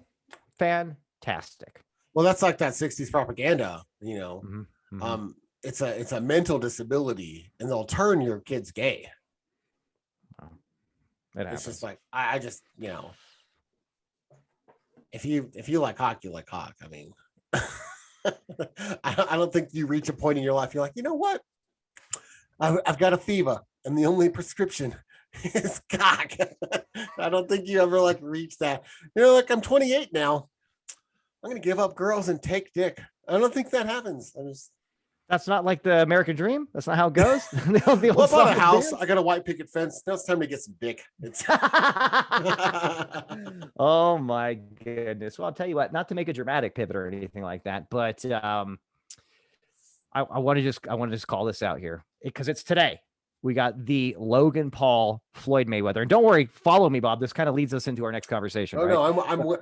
fantastic. Well, that's like that 60s propaganda, It's a mental disability, and they'll turn your kids gay. It's just like I just if you like cock, you like cock. I mean, I don't think you reach a point in your life you're like, you know what? I've got a fever, and the only prescription is cock. I don't think you ever like reach that. Like I'm 28 now. I'm gonna give up girls and take dick. I don't think that happens. That's not like the American dream. That's not how it goes. Well, I bought a house. I got a white picket fence. Now it's time to get some dick. Oh my goodness. Well, I'll tell you what, not to make a dramatic pivot or anything like that, but I want to just call this out here because it's today. We got the Logan Paul Floyd Mayweather, and don't worry, follow me, Bob. This kind of leads us into our next conversation. Oh right? no,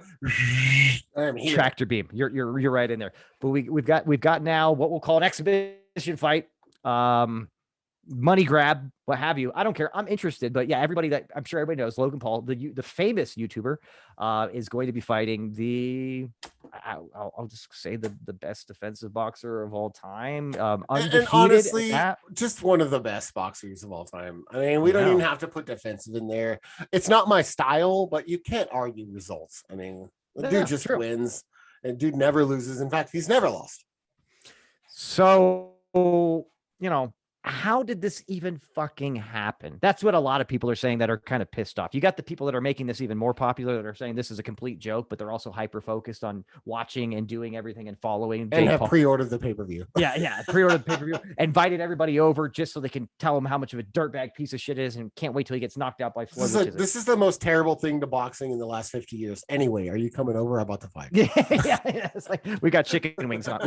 I'm here. Tractor beam. You're right in there. But we've got now what we'll call an exhibition fight, money grab, what have you. I don't care. I'm interested, but yeah, I'm sure everybody knows Logan Paul, the famous YouTuber, is going to be fighting I'll just say the best defensive boxer of all time. Undefeated. And honestly, just one of the best boxers of all time. I mean, we don't even have to put defensive in there. It's not my style, but you can't argue results. I mean, the dude just wins, and dude never loses. In fact, he's never lost. So, how did this even fucking happen? That's what a lot of people are saying that are kind of pissed off. You got the people that are making this even more popular that are saying this is a complete joke, but they're also hyper focused on watching and doing everything and following. And have pre-ordered the pay-per-view. Yeah. Pre-ordered the pay-per-view. Invited everybody over just so they can tell him how much of a dirtbag piece of shit it is and can't wait till he gets knocked out by Floyd. This is the most terrible thing to boxing in the last 50 years. Anyway, are you coming over? I'm about to fight. Yeah. It's like we got chicken wings on.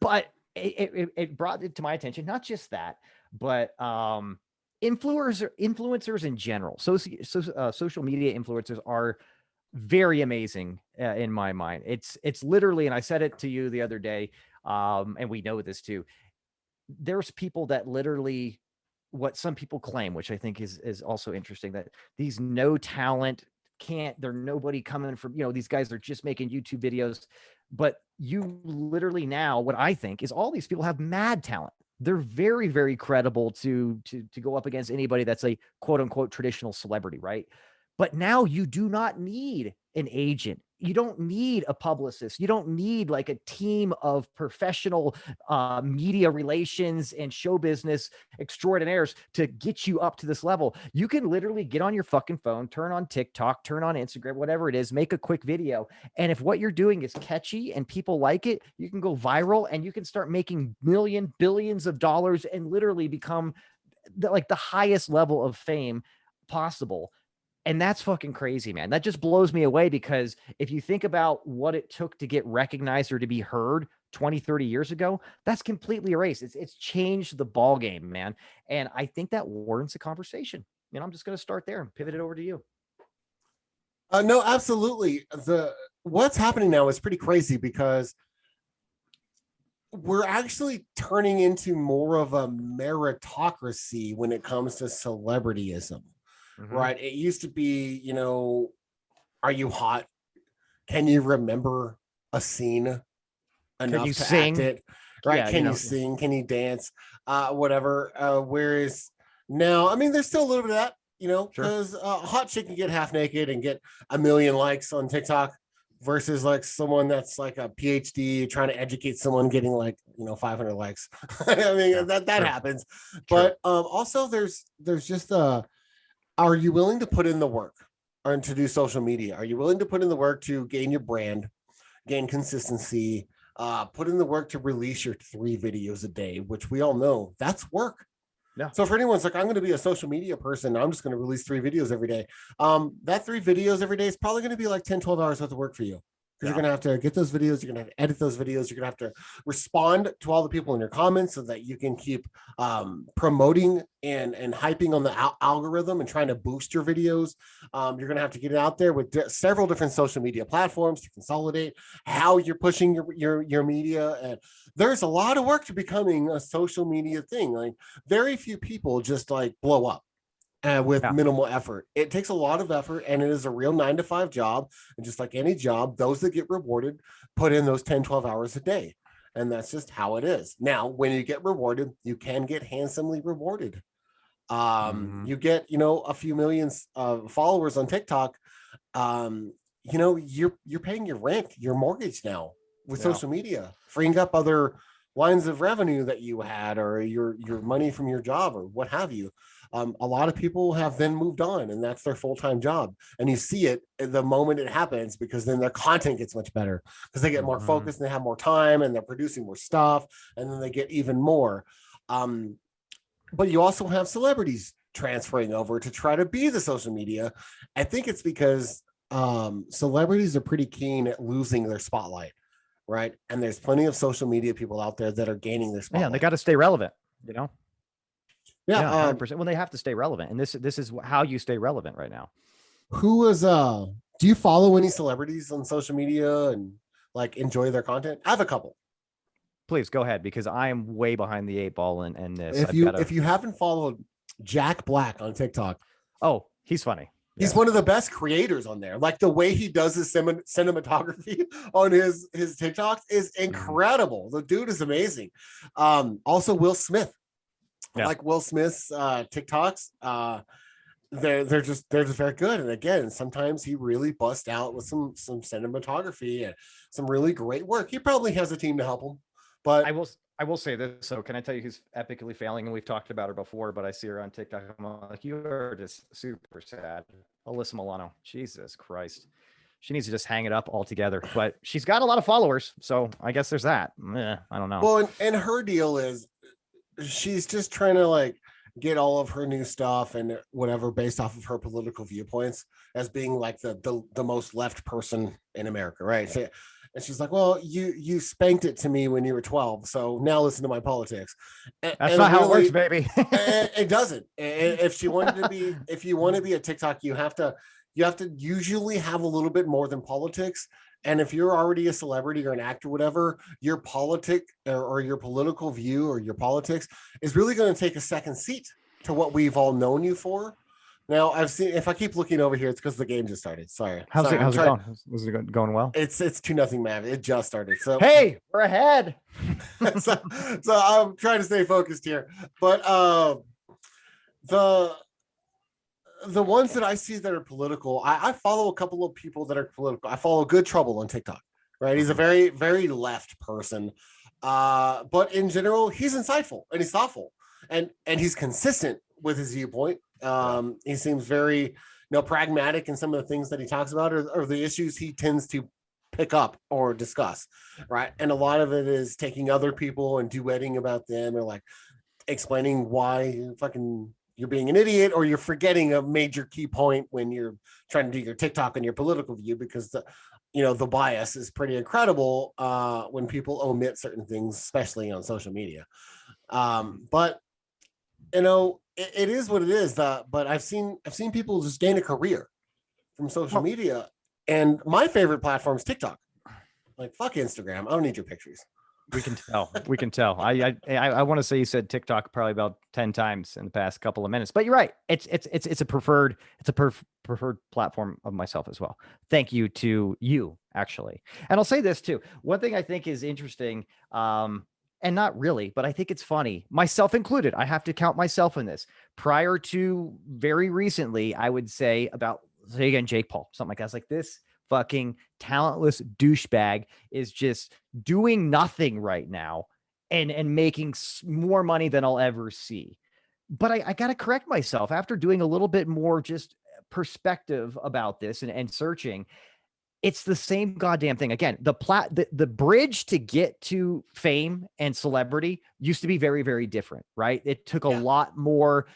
But it brought it to my attention, not just that, but influencers in general. Social media influencers are very amazing in my mind. It's literally, and I said it to you the other day, and we know this too. There's people that literally, what some people claim, which I think is also interesting, that these no talent they're nobody coming from, these guys are just making YouTube videos. But you literally now, what I think is all these people have mad talent. They're very, very credible to go up against anybody that's a quote unquote traditional celebrity, right? But now you do not need an agent. You don't need a publicist. You don't need like a team of professional media relations and show business extraordinaires to get you up to this level. You can literally get on your fucking phone, turn on TikTok, turn on Instagram, whatever it is, make a quick video. And if what you're doing is catchy and people like it, you can go viral and you can start making billions of dollars and literally become the highest level of fame possible. And that's fucking crazy, man. That just blows me away because if you think about what it took to get recognized or to be heard 20, 30 years ago, that's completely erased. It's changed the ball game, man. And I think that warrants a conversation. I'm just going to start there and pivot it over to you. No, absolutely. What's happening now is pretty crazy because we're actually turning into more of a meritocracy when it comes to celebrityism. Mm-hmm. Right. It used to be, are you hot? Can you remember a scene enough to sing? Act it? Right. Yeah, can you sing? Can you dance? Whatever. Whereas now, I mean, there's still a little bit of that, because a hot chick can get half naked and get 1 million likes on TikTok versus like someone that's like a PhD trying to educate someone getting 500 likes. I mean, that happens. True. But also there's just are you willing to put in the work and to do social media? Are you willing to put in the work to gain your brand, gain consistency, put in the work to release your 3 videos a day, which we all know that's work. Yeah. So if anyone's like, I'm going to be a social media person, I'm just going to release 3 videos every day. That 3 videos every day is probably going to be like 10, 12 hours worth of work for you. Because you're going to have to get those videos. You're going to have to edit those videos. You're going to have to respond to all the people in your comments so that you can keep promoting and hyping on the algorithm and trying to boost your videos. You're going to have to get it out there with several different social media platforms to consolidate how you're pushing your media. And there's a lot of work to becoming a social media thing. Like very few people just like blow up. With minimal effort. It takes a lot of effort and it is a real 9-to-5 job. And just like any job, those that get rewarded put in those 10, 12 hours a day. And that's just how it is. Now, when you get rewarded, you can get handsomely rewarded. You get, a few millions of followers on TikTok. You're paying your rent, your mortgage now with social media, freeing up other lines of revenue that you had or your money from your job or what have you. A lot of people have then moved on, and that's their full-time job. And you see it the moment it happens, because then their content gets much better because they get more focused and they have more time and they're producing more stuff, and then they get even more. But you also have celebrities transferring over to try to be the social media. I think it's because celebrities are pretty keen at losing their spotlight, right? And there's plenty of social media people out there that are gaining their spotlight. Yeah, they got to stay relevant, you know? Yeah, 100%. Well, they have to stay relevant. And this is how you stay relevant right now. Who is do you follow any celebrities on social media and like enjoy their content? I have a couple. Please go ahead, because I am way behind the 8 ball and this. If you haven't followed Jack Black on TikTok, oh, he's funny. He's one of the best creators on there. Like the way he does his cinematography on his TikToks is incredible. The dude is amazing. Also Will Smith. Yeah. Like Will Smith's TikToks. They're just very good. And again, sometimes he really busts out with some cinematography and some really great work. He probably has a team to help him. But I will say this. So can I tell you who's epically failing? And we've talked about her before, but I see her on TikTok. I'm like, you are just super sad. Alyssa Milano. Jesus Christ. She needs to just hang it up altogether. But she's got a lot of followers. So I guess there's that. I don't know. Well, and her deal is she's just trying to like get all of her new stuff and whatever based off of her political viewpoints as being like the most left person in America, right? So, and she's like, well, you spanked it to me when you were 12, so now listen to my politics. That's not how it works, baby. It doesn't. If you want to be a TikTok, you have to usually have a little bit more than politics. And if you're already a celebrity or an actor, whatever, your politic or your political view or your politics is really going to take a second seat to what we've all known you for. Now, I've seen, if I keep looking over here, it's because the game just started. Sorry. How's it going? Was it going well? It's 2-0 Mav. It just started. So hey, we're ahead. so I'm trying to stay focused here. But the ones that I see that are political, I follow a couple of people that are political. I follow Good Trouble on TikTok, right? He's a very, very left person. But in general, he's insightful and he's thoughtful and he's consistent with his viewpoint. He seems very, pragmatic in some of the things that he talks about or the issues he tends to pick up or discuss, right? And a lot of it is taking other people and duetting about them or like explaining why you're being an idiot or you're forgetting a major key point when you're trying to do your TikTok and your political view, because the bias is pretty incredible when people omit certain things, especially on social media. But it is what it is. But I've seen people just gain a career from social media, and my favorite platform is TikTok. Like fuck Instagram. I don't need your pictures. We can tell. I want to say you said TikTok probably about 10 times in the past couple of minutes, but you're right. It's a preferred platform of myself as well. Thank you to you, actually. And I'll say this too. One thing I think is interesting, and not really, but I think it's funny, myself included. I have to count myself in this. Prior to very recently, I would say Jake Paul, something like that. It's like this fucking talentless douchebag is just doing nothing right now and making more money than I'll ever see. But I got to correct myself after doing a little bit more just perspective about this and searching. It's the same goddamn thing. Again, the bridge to get to fame and celebrity used to be very, very different, right? It took a lot more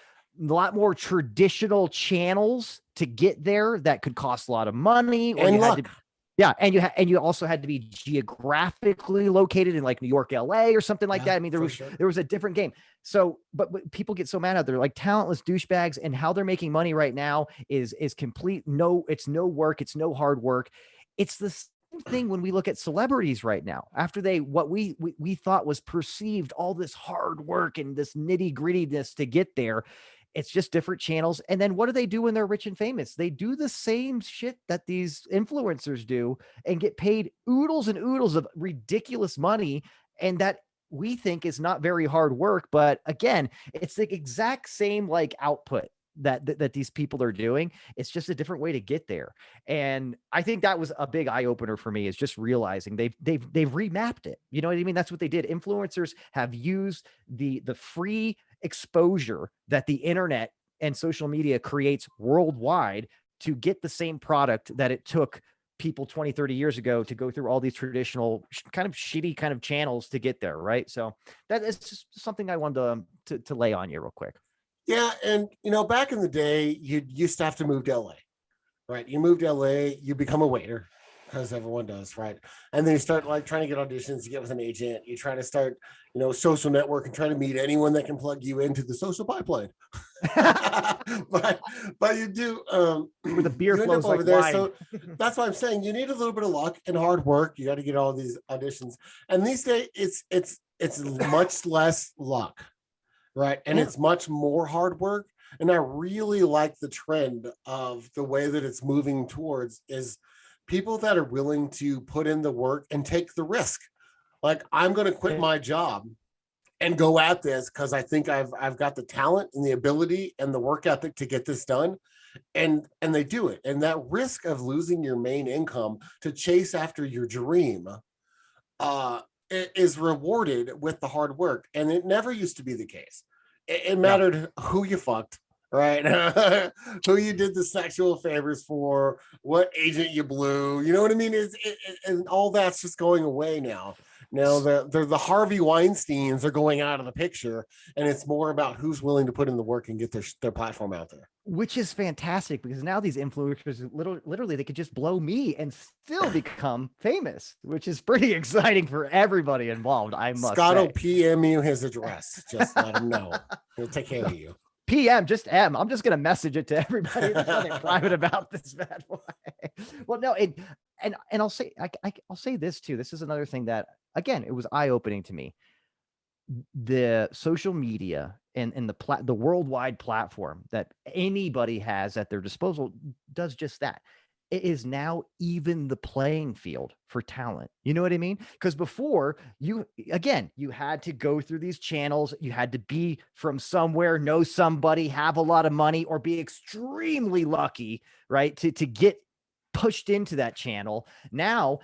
traditional channels to get there that could cost a lot of money. Or and you also had to be geographically located in like New York, LA or something like that. I mean, there was a different game. So, but people get so mad out there, like talentless douchebags, and how they're making money right now is complete. No, it's no work. It's no hard work. It's the same thing when we look at celebrities right now, after what we thought was perceived all this hard work and this nitty grittiness to get there. It's just different channels. And then what do they do when they're rich and famous? They do the same shit that these influencers do and get paid oodles and oodles of ridiculous money. And that we think is not very hard work. But again, it's the exact same like output that these people are doing. It's just a different way to get there. And I think that was a big eye opener for me, is just realizing they've remapped it. You know what I mean? That's what they did. Influencers have used the free exposure that the internet and social media creates worldwide to get the same product that it took people 20, 30 years ago to go through all these traditional kind of shitty kind of channels to get there. Right. So that is just something I wanted to lay on you real quick. Yeah. And, back in the day, you used to have to move to LA, right? You move to LA, you become a waiter, as everyone does, right? And then you start like trying to get auditions, you get with an agent, you try to start, social network and try to meet anyone that can plug you into the social pipeline. but you do where the beer flows like there. Wine. So that's why I'm saying you need a little bit of luck and hard work. You got to get all these auditions. And these days it's much less luck, right? And it's much more hard work. And I really like the trend of the way that it's moving towards is people that are willing to put in the work and take the risk. Like, I'm going to quit my job and go at this because I think I've got the talent and the ability and the work ethic to get this done. And they do it. And that risk of losing your main income to chase after your dream is rewarded with the hard work. And it never used to be the case. It mattered who you fucked, right? Who you did the sexual favors for, what agent you blew, you know what I mean? And all that's just going away now. Now the Harvey Weinsteins are going out of the picture, and it's more about who's willing to put in the work and get their platform out there. Which is fantastic because now these influencers literally they could just blow me and still become famous, which is pretty exciting for everybody involved. I must Scott say. will PM you his address. Just let him know. He'll take care of you. PM, just M. I'm just gonna message it to everybody. There's nothing private about this bad boy. Well, no, and I'll say I'll say this too. This is another thing that again it was eye-opening to me. The social media and the worldwide platform that anybody has at their disposal does just that. It is now even the playing field for talent. You know what I mean? Because before you had to go through these channels. You had to be from somewhere, know somebody, have a lot of money, or be extremely lucky, right? To get pushed into that channel. Now,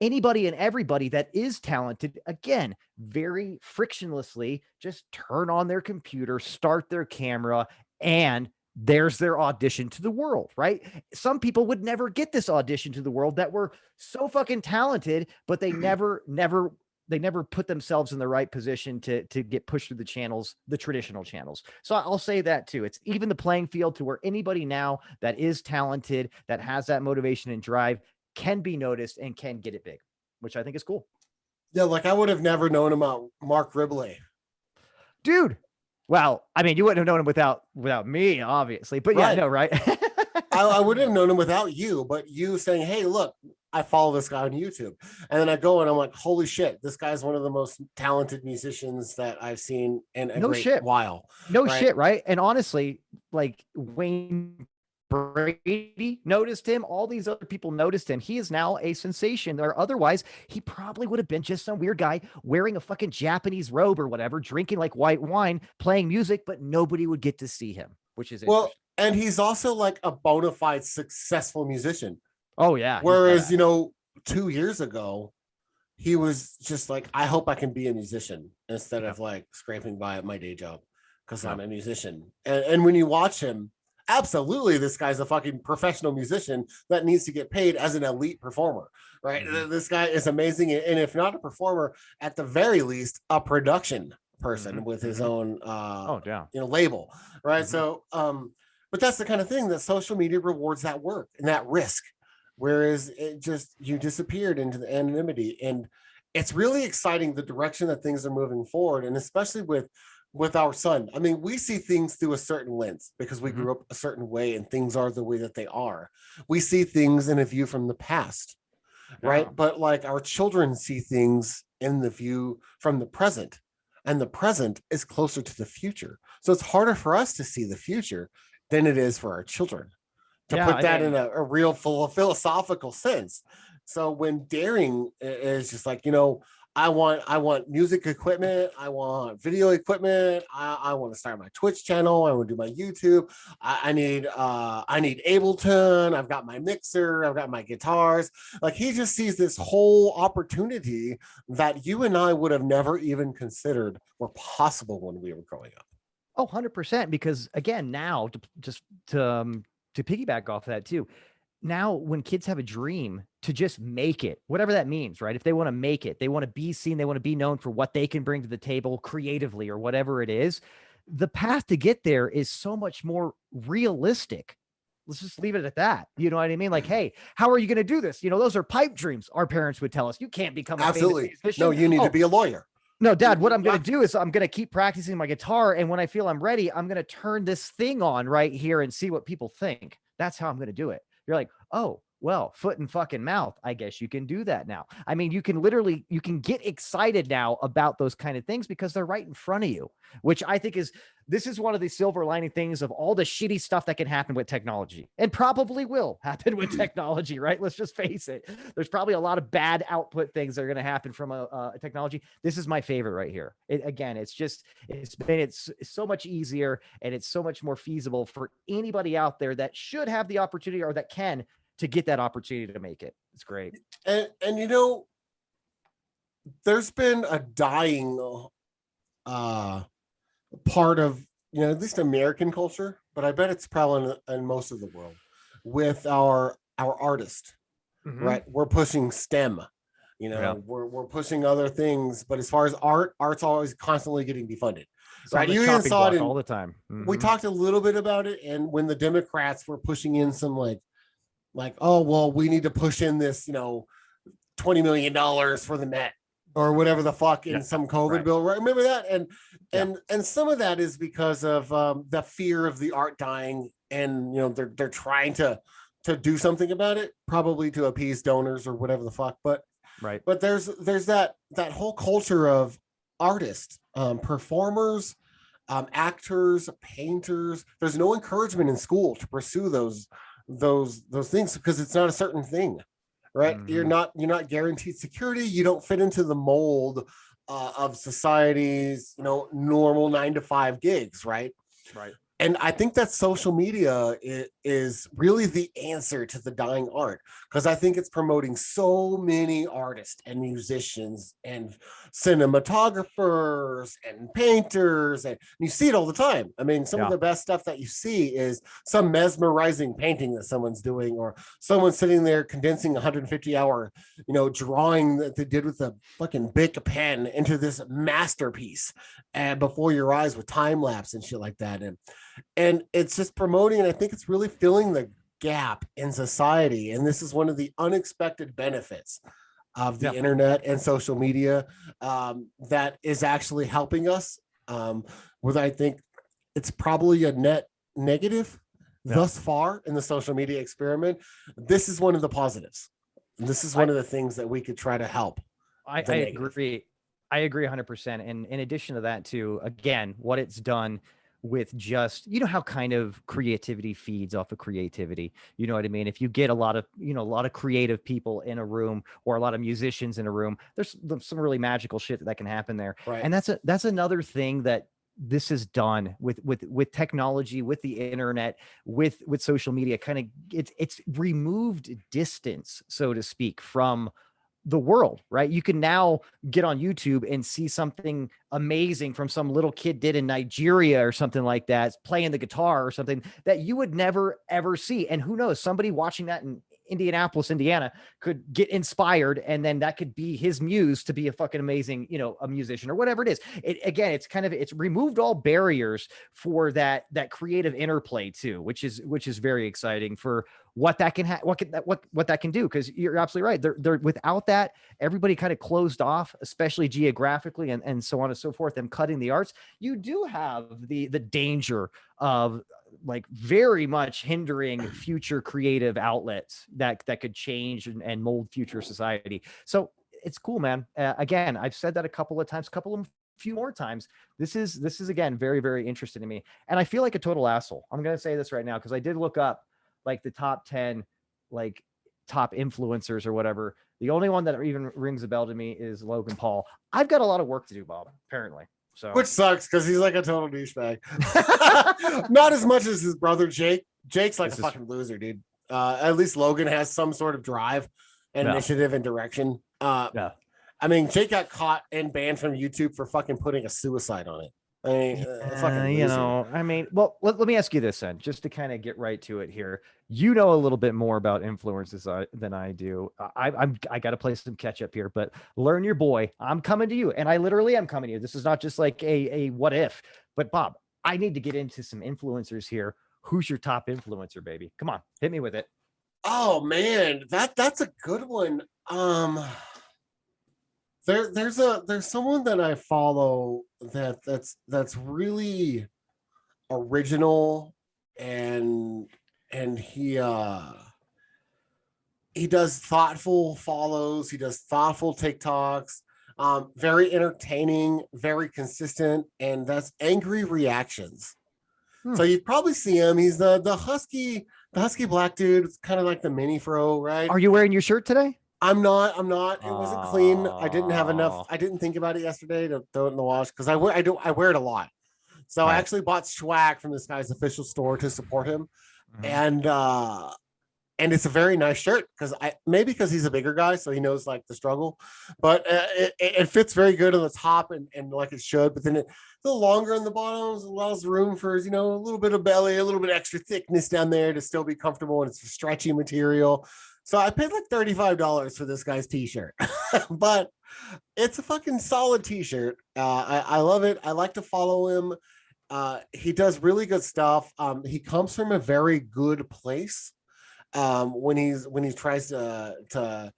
anybody and everybody that is talented, again, very frictionlessly, just turn on their computer, start their camera, and there's their audition to the world, right? Some people would never get this audition to the world that were so fucking talented, but they never put themselves in the right position to get pushed through the channels, the traditional channels. So I'll say that too. It's even the playing field to where anybody now that is talented, that has that motivation and drive, can be noticed and can get it big, which I think is cool. Yeah, like I would have never known about Mark Ribley. Dude. Well, I mean, you wouldn't have known him without me, obviously. But yeah, no, right? I wouldn't have known him without you, but you saying, hey, look, I follow this guy on YouTube. And then I go and I'm like, holy shit, this guy's one of the most talented musicians that I've seen in a great while. No shit, right? And honestly, like Wayne Brady noticed him. All these other people noticed him. He is now a sensation, or otherwise he probably would have been just some weird guy wearing a fucking Japanese robe or whatever, drinking like white wine, playing music, but nobody would get to see him, which is and he's also like a bona fide successful musician. Oh yeah. Whereas, 2 years ago, he was just like, I hope I can be a musician instead of like scraping by at my day job because I'm a musician. And when you watch him, absolutely, this guy's a fucking professional musician that needs to get paid as an elite performer, right? Mm-hmm. This guy is amazing. And if not a performer, at the very least, a production person with his own label, right? Mm-hmm. So, but that's the kind of thing that social media rewards, that work and that risk. Whereas you disappeared into the anonymity. And it's really exciting the direction that things are moving forward. And especially with our son. I mean, we see things through a certain lens because we grew up a certain way and things are the way that they are. We see things in a view from the past, right? But like our children see things in the view from the present, and the present is closer to the future. So it's harder for us to see the future than it is for our children to put that in a real philosophical sense. So when Daring is just like, I want music equipment. I want video equipment. I want to start my Twitch channel. I want to do my YouTube. I need Ableton. I've got my mixer. I've got my guitars. Like, he just sees this whole opportunity that you and I would have never even considered were possible when we were growing up. Oh, 100%. Because again, now to piggyback off of that too, now when kids have a dream to just make it, whatever that means, right? If they want to make it, they want to be seen, they want to be known for what they can bring to the table creatively or whatever it is, the path to get there is so much more realistic. Let's just leave it at that. You know what I mean? Like, hey, how are you going to do this? You know, those are pipe dreams. Our parents would tell us, you can't become a famous musician. No, you need to be a lawyer. No, Dad, what I'm going to do is I'm going to keep practicing my guitar. And when I feel I'm ready, I'm going to turn this thing on right here and see what people think. That's how I'm going to do it. You're like, oh, well, foot and fucking mouth. I guess you can do that now. I mean, you can get excited now about those kind of things because they're right in front of you, which I think this is one of the silver lining things of all the shitty stuff that can happen with technology and probably will happen with technology, right? Let's just face it. There's probably a lot of bad output things that are going to happen from a technology. This is my favorite right here. It's so much easier and it's so much more feasible for anybody out there that should have the opportunity or that can to get that opportunity to make it. It's great. And you know, there's been a dying part of, you know, at least American culture, but I bet it's probably in most of the world with our artists, right? We're pushing STEM, you know, we're pushing other things, but as far as art's always constantly getting defunded. Right. You even saw it all the time. We talked a little bit about it. And when the Democrats were pushing in some like, oh, well, we need to push in this, you know, $20 million for the net or whatever the fuck in some COVID bill. Right. Remember that? And some of that is because of the fear of the art dying. And, you know, they're trying to do something about it, probably to appease donors or whatever the fuck. But there's that whole culture of artists, performers, actors, painters. There's no encouragement in school to pursue those things because it's not a certain thing, right? You're not guaranteed security. You don't fit into the mold of society's, you know, normal 9-to-5 gigs, right? And I think that social media is really the answer to the dying art, because I think it's promoting so many artists and musicians and cinematographers and painters. And you see it all the time. I mean, some of the best stuff that you see is some mesmerizing painting that someone's doing, or someone sitting there condensing 150-hour, you know, drawing that they did with a fucking Bic pen into this masterpiece and before your eyes with time lapse and shit like that. And it's just promoting, and I think it's really filling the gap in society. And this is one of the unexpected benefits of the internet and social media that is actually helping us. Where I think it's probably a net negative thus far in the social media experiment. This is one of the positives. This is one of the things that we could try to help. I agree. I agree 100%. And in addition to that too, again, what it's done with just, you know, how kind of creativity feeds off of creativity. You know what I mean? If you get a lot of creative people in a room or a lot of musicians in a room, there's some really magical shit that can happen there. Right. And that's another thing that this is done with technology, with the internet, with social media. Kind of it's removed distance, so to speak, from the world, right? You can now get on YouTube and see something amazing from some little kid did in Nigeria or something like that, playing the guitar or something that you would never, ever see. And who knows, somebody watching that in Indianapolis, Indiana could get inspired. And then that could be his muse to be a fucking amazing, you know, a musician or whatever it is. It's removed all barriers for that creative interplay too, which is very exciting for what that can what that can do. Cause you're absolutely right. They're without that, everybody kind of closed off, especially geographically and so on and so forth, them cutting the arts. You do have the danger of like very much hindering future creative outlets that could change and mold future society. So it's cool, man. Again, I've said that a couple of times, few more times. This is again, very, very interesting to me. And I feel like a total asshole. I'm going to say this right now, because I did look up like the top 10, like top influencers or whatever. The only one that even rings a bell to me is Logan Paul. I've got a lot of work to do, Bob, apparently. So, which sucks because he's like a total douchebag. Not as much as his brother Jake. Jake's like a fucking loser, dude. At least Logan has some sort of drive and initiative and direction. I mean, Jake got caught and banned from YouTube for fucking putting a suicide on it. I mean, fucking You loser. know, I mean, well, let me ask you this then, just to kind of get right to it here. You know a little bit more about influences than I do. I got to play some catch up here, but learn your boy. I'm coming to you, and I literally am coming to you. This is not just like a what if, but Bob, I need to get into some influencers here. Who's your top influencer, baby? Come on, hit me with it. Oh man, that's a good one. There's someone that I follow that's really original, and he does thoughtful follows, he does thoughtful TikToks, very entertaining, very consistent, and that's Angry Reactions. So you'd probably see him. He's the husky black dude. It's kind of like the mini fro, right? Are you wearing your shirt today? I'm not. It wasn't clean. I didn't have enough. I didn't think about it yesterday to throw it in the wash because I wear it a lot. So I actually bought swag from this guy's official store to support him. And it's a very nice shirt because he's a bigger guy, so he knows like the struggle, but it fits very good on the top and like it should, but then a little longer on the bottoms allows room for, you know, a little bit of belly, a little bit extra thickness down there to still be comfortable, and it's a stretchy material. So I paid like $35 for this guy's t-shirt, but it's a fucking solid t-shirt. I love it. I like to follow him. He does really good stuff. He comes from a very good place. When he tries to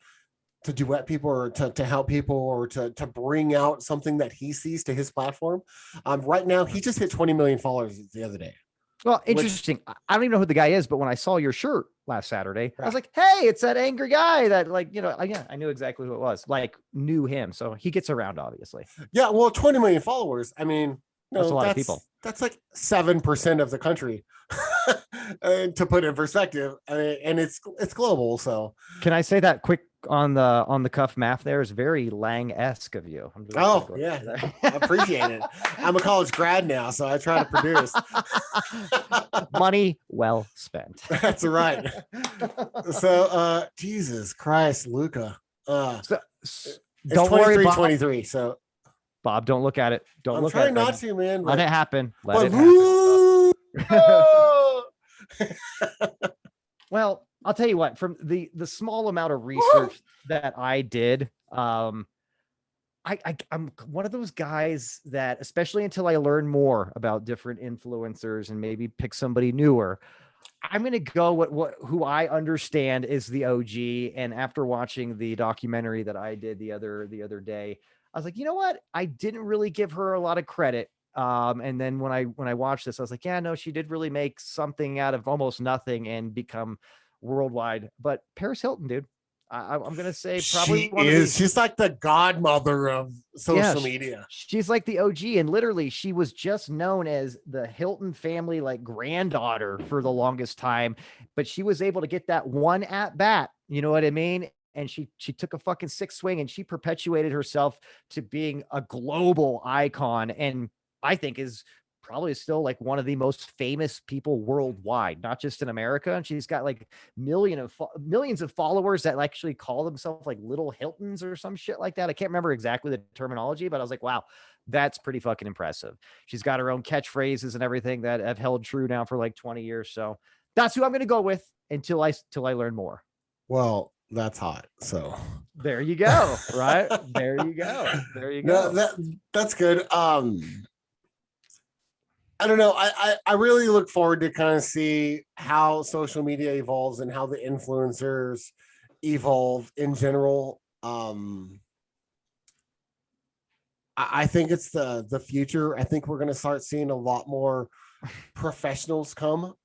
duet people or to help people or to bring out something that he sees to his platform. Right now he just hit 20 million followers the other day. Well, interesting. I don't even know who the guy is, but when I saw your shirt last Saturday, I was like, hey, it's that angry guy that, like, you know, yeah, I knew exactly who it was, like knew him. So he gets around, obviously. Yeah. Well, 20 million followers. I mean, that's a lot of people. That's like 7% of the country. To put in perspective, I mean, and it's global. So can I say that quick on the cuff math there is very Lang-esque of you. Oh yeah, I appreciate it. I'm a college grad now, so I try to produce. Money well spent. That's right. So Jesus Christ, Luca. It's don't worry, Bob. 23. So Bob, don't look at it. Don't look I'm at it. trying not to, man. Let it happen. Let it happen. Well, I'll tell you what, from the small amount of research that I did, I'm one of those guys that, especially until I learn more about different influencers and maybe pick somebody newer, I'm going to go who I understand is the OG. And after watching the documentary that I did the other day, I was like, you know what? I didn't really give her a lot of credit. And then when I watched this, I was like, yeah, no, she did really make something out of almost nothing and become worldwide. But Paris Hilton, dude, I'm going to say probably she's like the godmother of social media. She's like the OG. And literally she was just known as the Hilton family, like granddaughter for the longest time, but she was able to get that one at bat. You know what I mean? And she took a fucking six swing and she perpetuated herself to being a global icon. And I think is probably still like one of the most famous people worldwide, not just in America. And she's got like millions of followers that actually call themselves like Little Hiltons or some shit like that. I can't remember exactly the terminology, but I was like, wow, that's pretty fucking impressive. She's got her own catchphrases and everything that have held true now for like 20 years. So that's who I'm going to go with until I learn more. Well, that's hot. So there you go. Right. There you go. No, that's good. I don't know. I really look forward to kind of see how social media evolves and how the influencers evolve in general. I think it's the future. I think we're going to start seeing a lot more professionals come.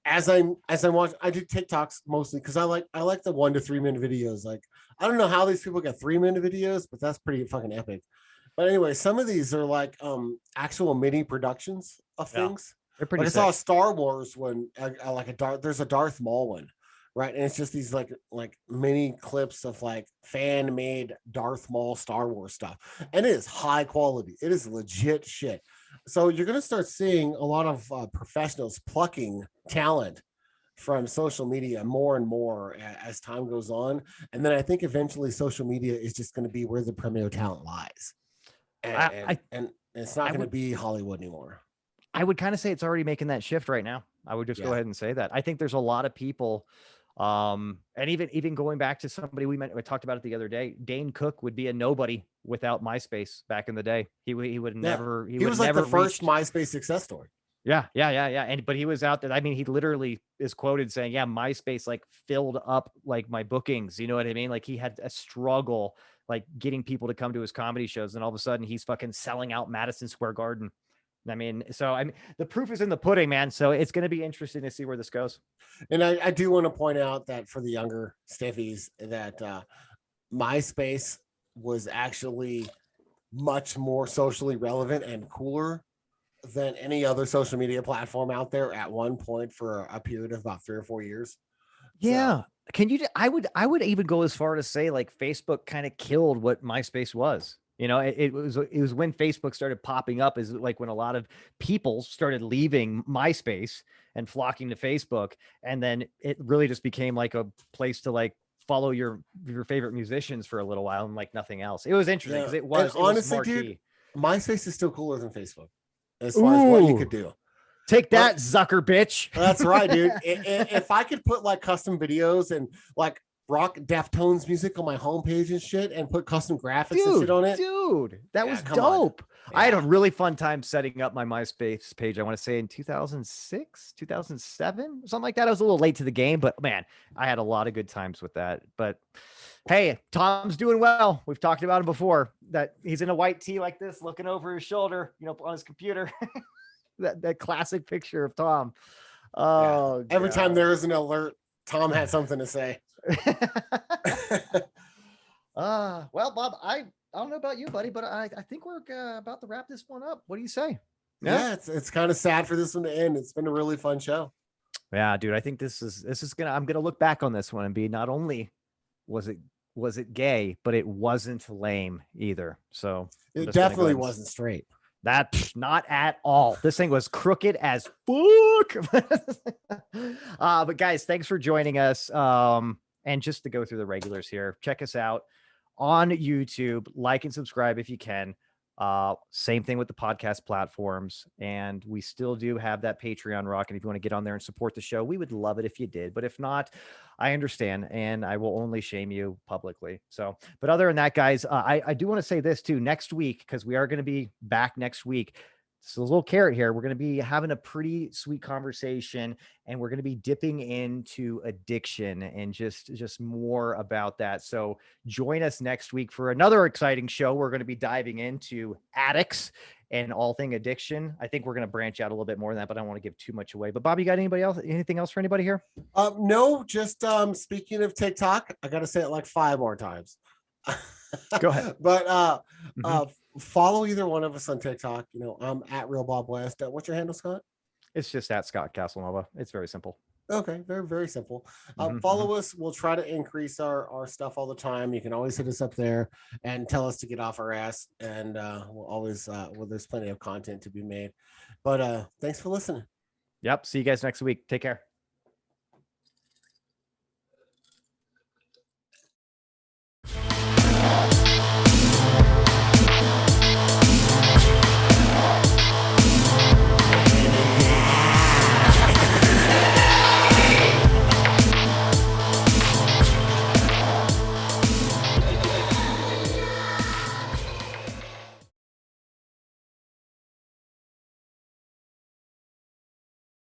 As I watch, I do TikToks mostly because I like the 1 to 3 minute videos. Like, I don't know how these people get 3-minute videos, but that's pretty fucking epic. But anyway, some of these are like actual mini productions of things. They're pretty. Like I saw a Star Wars one, there's a Darth Maul one, right? And it's just these like mini clips of like fan made Darth Maul Star Wars stuff, and it is high quality. It is legit shit. So you're gonna start seeing a lot of professionals plucking talent from social media more and more as time goes on, and then I think eventually social media is just going to be where the premier talent lies. And It's not going to be Hollywood anymore. I would kind of say it's already making that shift right now. I would just go ahead and say that. I think there's a lot of people, and even going back to somebody we talked about it the other day, Dane Cook would be a nobody without MySpace back in the day. He would never. He was like the first MySpace success story. Yeah. But he was out there. I mean, he literally is quoted saying, "Yeah, MySpace like filled up like my bookings." You know what I mean? Like he had a struggle like getting people to come to his comedy shows, and all of a sudden he's fucking selling out Madison Square Garden. I mean, the proof is in the pudding, man. So it's going to be interesting to see where this goes. And I do want to point out that for the younger stiffies that MySpace was actually much more socially relevant and cooler than any other social media platform out there at one point for a period of about 3 or 4 years. Yeah. So, can you, I would even go as far to say like Facebook kind of killed what MySpace was. You know, it was when Facebook started popping up, is like when a lot of people started leaving MySpace and flocking to Facebook. And then it really just became like a place to like follow your favorite musicians for a little while and like nothing else. It was interesting because it was honestly, was dude, MySpace is still cooler than Facebook as far as what you could do. Take that, Zucker bitch. That's right, dude. If I could put like custom videos and like rock Deftones music on my homepage and shit and put custom graphics and shit on it. Dude, that was dope. Yeah. I had a really fun time setting up my MySpace page. I want to say in 2006, 2007, something like that. I was a little late to the game, but man, I had a lot of good times with that. But hey, Tom's doing well. We've talked about him before, that he's in a white tee like this, looking over his shoulder, you know, on his computer. that classic picture of Tom. Oh, every time there is an alert, Tom had something to say. Well, Bob, I don't know about you, buddy, but I think we're about to wrap this one up. What do you say? Yeah, it's kind of sad for this one to end. It's been a really fun show. Yeah, dude, I think this is I'm gonna look back on this one and be, not only was it gay, but it wasn't lame either. So it definitely wasn't straight. That's not at all. This thing was crooked as fuck. But guys, thanks for joining us. And just to go through the regulars here, check us out on YouTube, like and subscribe if you can. Same thing with the podcast platforms. And we still do have that Patreon rocking. If you want to get on there and support the show, we would love it if you did. But if not, I understand. And I will only shame you publicly. So, but other than that, guys, I do want to say this too, next week, because we are going to be back next week. So a little carrot here. We're going to be having a pretty sweet conversation, and we're going to be dipping into addiction and just more about that. So join us next week for another exciting show. We're going to be diving into addicts and all thing addiction. I think we're going to branch out a little bit more than that, but I don't want to give too much away. But Bob, you got anything else for anybody here? No, just speaking of TikTok, I got to say it like 5 more times. Go ahead. But follow either one of us on TikTok. You know, I'm at Real Bob West. What's your handle, Scott? It's just at Scott Casanova. It's very simple. Okay, very, very simple. Follow us. We'll try to increase our stuff all the time. You can always hit us up there and tell us to get off our ass. And we'll always, there's plenty of content to be made. But thanks for listening. Yep. See you guys next week. Take care.